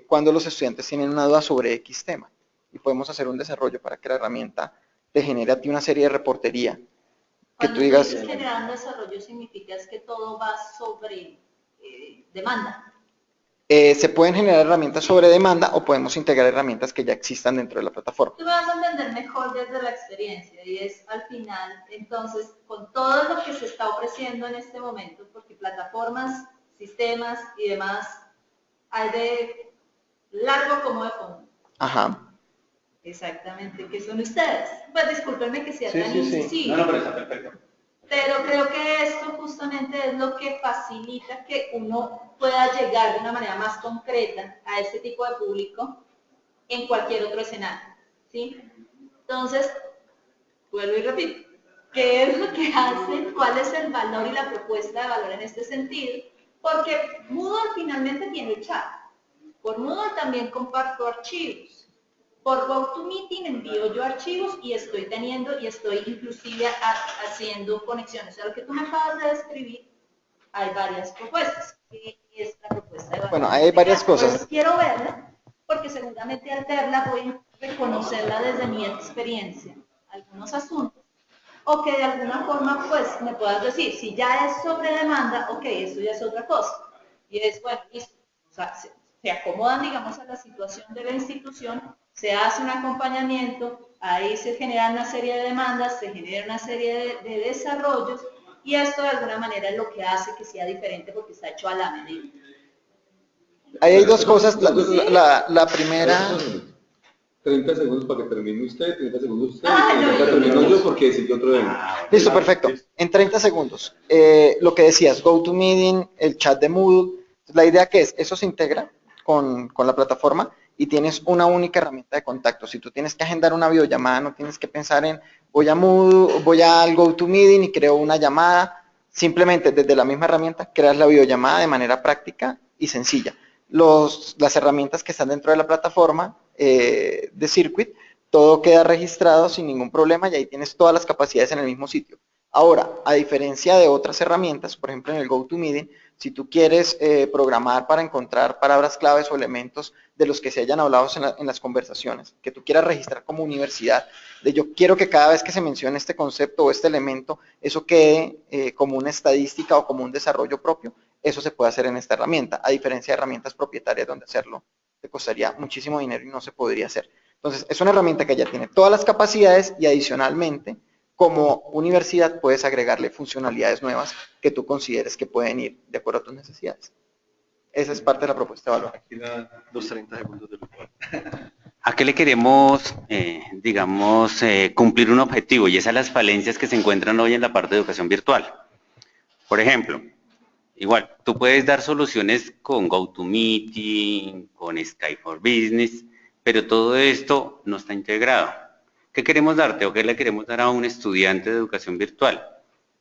cuando los estudiantes tienen una duda sobre X tema. Y podemos hacer un desarrollo para que la herramienta te genere a ti una serie de reportería. Que tú digas... Cuando generar un desarrollo significa es que todo va sobre demanda. Se pueden generar herramientas sobre demanda o podemos integrar herramientas que ya existan dentro de la plataforma. Tú me vas a entender mejor desde la experiencia y es al final, entonces, con todo lo que se está ofreciendo en este momento, porque plataformas, sistemas y demás, hay de largo como de fondo. Ajá. Exactamente, ¿qué son ustedes? Pues discúlpenme que sea tan incisivo. No, pero está perfecto. Pero creo que esto justamente es lo que facilita que uno pueda llegar de una manera más concreta a este tipo de público en cualquier otro escenario, ¿sí? Entonces, vuelvo y repito, ¿qué es lo que hacen? ¿Cuál es el valor y la propuesta de valor en este sentido? Porque Moodle finalmente tiene el chat. Por Moodle también comparto archivos. Por GoToMeeting envío yo archivos y estoy inclusive haciendo conexiones. O sea, lo que tú me acabas de describir, hay varias propuestas. ¿Qué es la propuesta de valor? Bueno, hay varias cosas. Pues quiero verla, porque seguramente al verla voy a reconocerla desde mi experiencia, algunos asuntos, o que de alguna forma pues me puedas decir, si ya es sobre demanda, ok, eso ya es otra cosa. Y es, bueno, listo. O sea, se acomodan, digamos, a la situación de la institución, se hace un acompañamiento, ahí se generan una serie de demandas, se genera una serie de desarrollos, y esto de alguna manera es lo que hace que sea diferente porque está hecho a la medida. Ahí hay dos cosas. La primera... 30 segundos para que termine usted, 30 segundos usted, y 30 termino yo porque sigue otro de mí. Listo, perfecto. En 30 segundos. Lo que decías, GoToMeeting, el chat de Moodle. La idea que es, eso se integra con la plataforma y tienes una única herramienta de contacto. Si tú tienes que agendar una videollamada, no tienes que pensar en voy a Moodle, voy al GoToMeeting y creo una llamada. Simplemente desde la misma herramienta creas la videollamada de manera práctica y sencilla. Las herramientas que están dentro de la plataforma de Circuit, todo queda registrado sin ningún problema y ahí tienes todas las capacidades en el mismo sitio. Ahora, a diferencia de otras herramientas, por ejemplo en el GoToMeeting, si tú quieres programar para encontrar palabras claves o elementos de los que se hayan hablado en las conversaciones, que tú quieras registrar como universidad, de yo quiero que cada vez que se mencione este concepto o este elemento, eso quede como una estadística o como un desarrollo propio, eso se puede hacer en esta herramienta, a diferencia de herramientas propietarias donde hacerlo te costaría muchísimo dinero y no se podría hacer. Entonces, es una herramienta que ya tiene todas las capacidades y adicionalmente, como universidad puedes agregarle funcionalidades nuevas que tú consideres que pueden ir de acuerdo a tus necesidades. esa es parte de la propuesta de valor. Aquí los 30 segundos del ¿A qué le queremos, digamos, cumplir un objetivo? Y esas son las falencias que se encuentran hoy en la parte de educación virtual. Por ejemplo, igual, tú puedes dar soluciones con GoToMeeting, con Skype for Business, pero todo esto no está integrado. ¿Qué queremos darte o qué le queremos dar a un estudiante de educación virtual?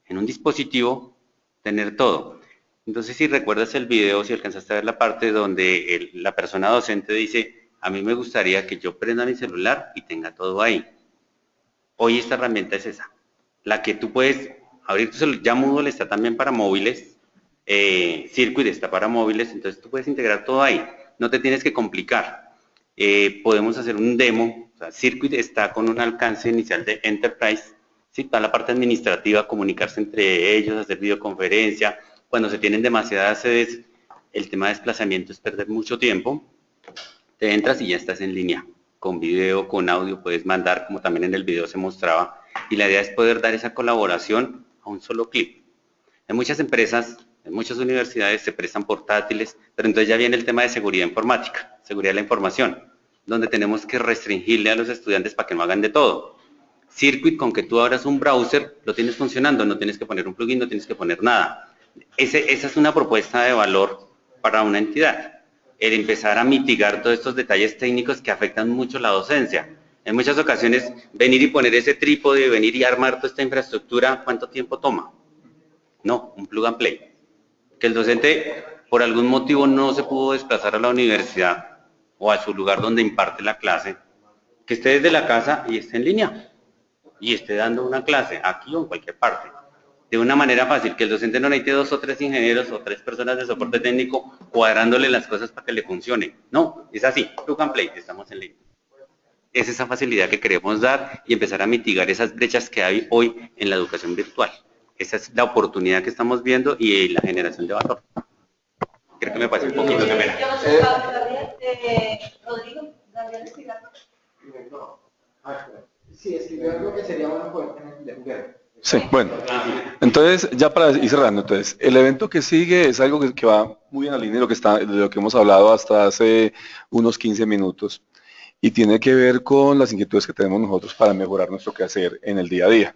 En un dispositivo, tener todo. Entonces, si recuerdas el video, si alcanzaste a ver la parte donde la persona docente dice, a mí me gustaría que yo prenda mi celular y tenga todo ahí. Hoy esta herramienta es esa, la que tú puedes abrir tu celular. Ya Moodle está también para móviles, Circuit está para móviles, entonces tú puedes integrar todo ahí, no te tienes que complicar. Podemos hacer un demo, o sea, Circuit está con un alcance inicial de Enterprise, ¿sí? Para la parte administrativa, comunicarse entre ellos, hacer videoconferencia. Cuando se tienen demasiadas sedes, el tema de desplazamiento es perder mucho tiempo. Te entras y ya estás en línea, con video, con audio, puedes mandar, como también en el video se mostraba, y la idea es poder dar esa colaboración a un solo clic. En muchas empresas, en muchas universidades se prestan portátiles, pero entonces ya viene el tema de seguridad informática, seguridad de la información, donde tenemos que restringirle a los estudiantes para que no hagan de todo. Circuit, con que tú abras un browser, lo tienes funcionando, no tienes que poner un plugin, no tienes que poner nada. Esa es una propuesta de valor para una entidad. El empezar a mitigar todos estos detalles técnicos que afectan mucho la docencia. En muchas ocasiones, venir y poner ese trípode, venir y armar toda esta infraestructura, ¿cuánto tiempo toma? No, un plug and play. Que el docente, por algún motivo, no se pudo desplazar a la universidad o a su lugar donde imparte la clase, que esté desde la casa y esté en línea, y esté dando una clase, aquí o en cualquier parte. De una manera fácil, que el docente no necesite 2 o 3 ingenieros o 3 personas de soporte técnico cuadrándole las cosas para que le funcione. No, es así, plug and play, estamos en línea. Es esa facilidad que queremos dar y empezar a mitigar esas brechas que hay hoy en la educación virtual. Esa es la oportunidad que estamos viendo y la generación de valor. Creo que me pasé un poquito de pena. Rodrigo, Gabriel Cigarro. Sí, escribió algo que sería bueno poder tener. Sí, bueno, entonces ya para ir cerrando, entonces, el evento que sigue es algo que va muy en la línea de lo que hemos hablado hasta hace unos 15 minutos y tiene que ver con las inquietudes que tenemos nosotros para mejorar nuestro quehacer en el día a día.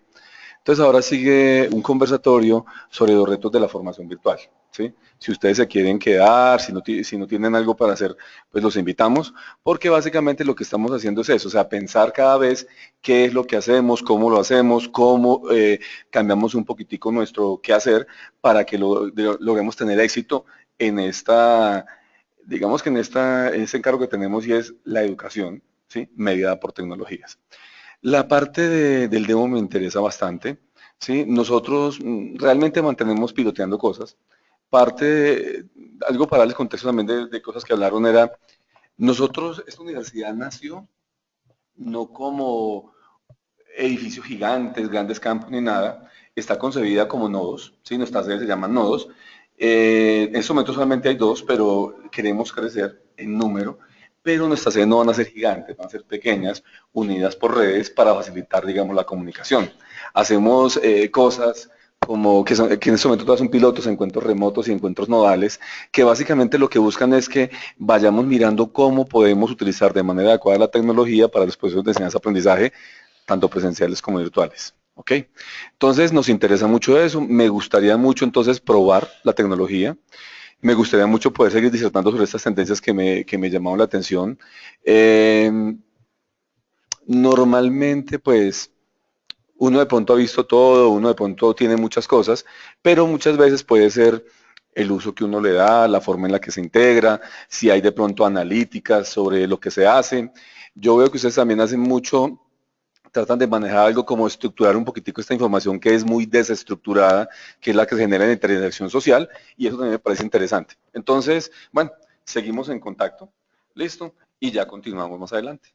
Entonces ahora sigue un conversatorio sobre los retos de la formación virtual, ¿sí? Si ustedes se quieren quedar, si no tienen algo para hacer, pues los invitamos, porque básicamente lo que estamos haciendo es eso, o sea, pensar cada vez qué es lo que hacemos, cómo lo hacemos, cómo cambiamos un poquitico nuestro quehacer para que logremos tener éxito en esta, digamos que en ese encargo que tenemos y es la educación, ¿sí? Mediada por tecnologías. La parte del demo me interesa bastante, ¿sí? Nosotros realmente mantenemos piloteando cosas. Algo para darles contexto también de cosas que hablaron era, nosotros, esta universidad nació no como edificios gigantes, grandes campos ni nada, está concebida como nodos, ¿sí? Nuestras sedes se llaman nodos. En este momento solamente hay 2, pero queremos crecer en número. Pero nuestras sedes no van a ser gigantes, van a ser pequeñas, unidas por redes para facilitar, digamos, la comunicación. Hacemos cosas como que en este momento todas son pilotos, encuentros remotos y encuentros nodales, que básicamente lo que buscan es que vayamos mirando cómo podemos utilizar de manera adecuada la tecnología para los procesos de enseñanza-aprendizaje, tanto presenciales como virtuales. ¿Ok? Entonces nos interesa mucho eso, me gustaría mucho entonces probar la tecnología. Me gustaría mucho poder seguir disertando sobre estas tendencias que me llamaron la atención. Normalmente, pues, uno de pronto ha visto todo, uno de pronto tiene muchas cosas, pero muchas veces puede ser el uso que uno le da, la forma en la que se integra, si hay de pronto analíticas sobre lo que se hace. Yo veo que ustedes también hacen mucho, tratan de manejar algo como estructurar un poquitico esta información que es muy desestructurada, que es la que se genera en la interacción social, y eso también me parece interesante. Entonces, bueno, seguimos en contacto, listo, y ya continuamos más adelante.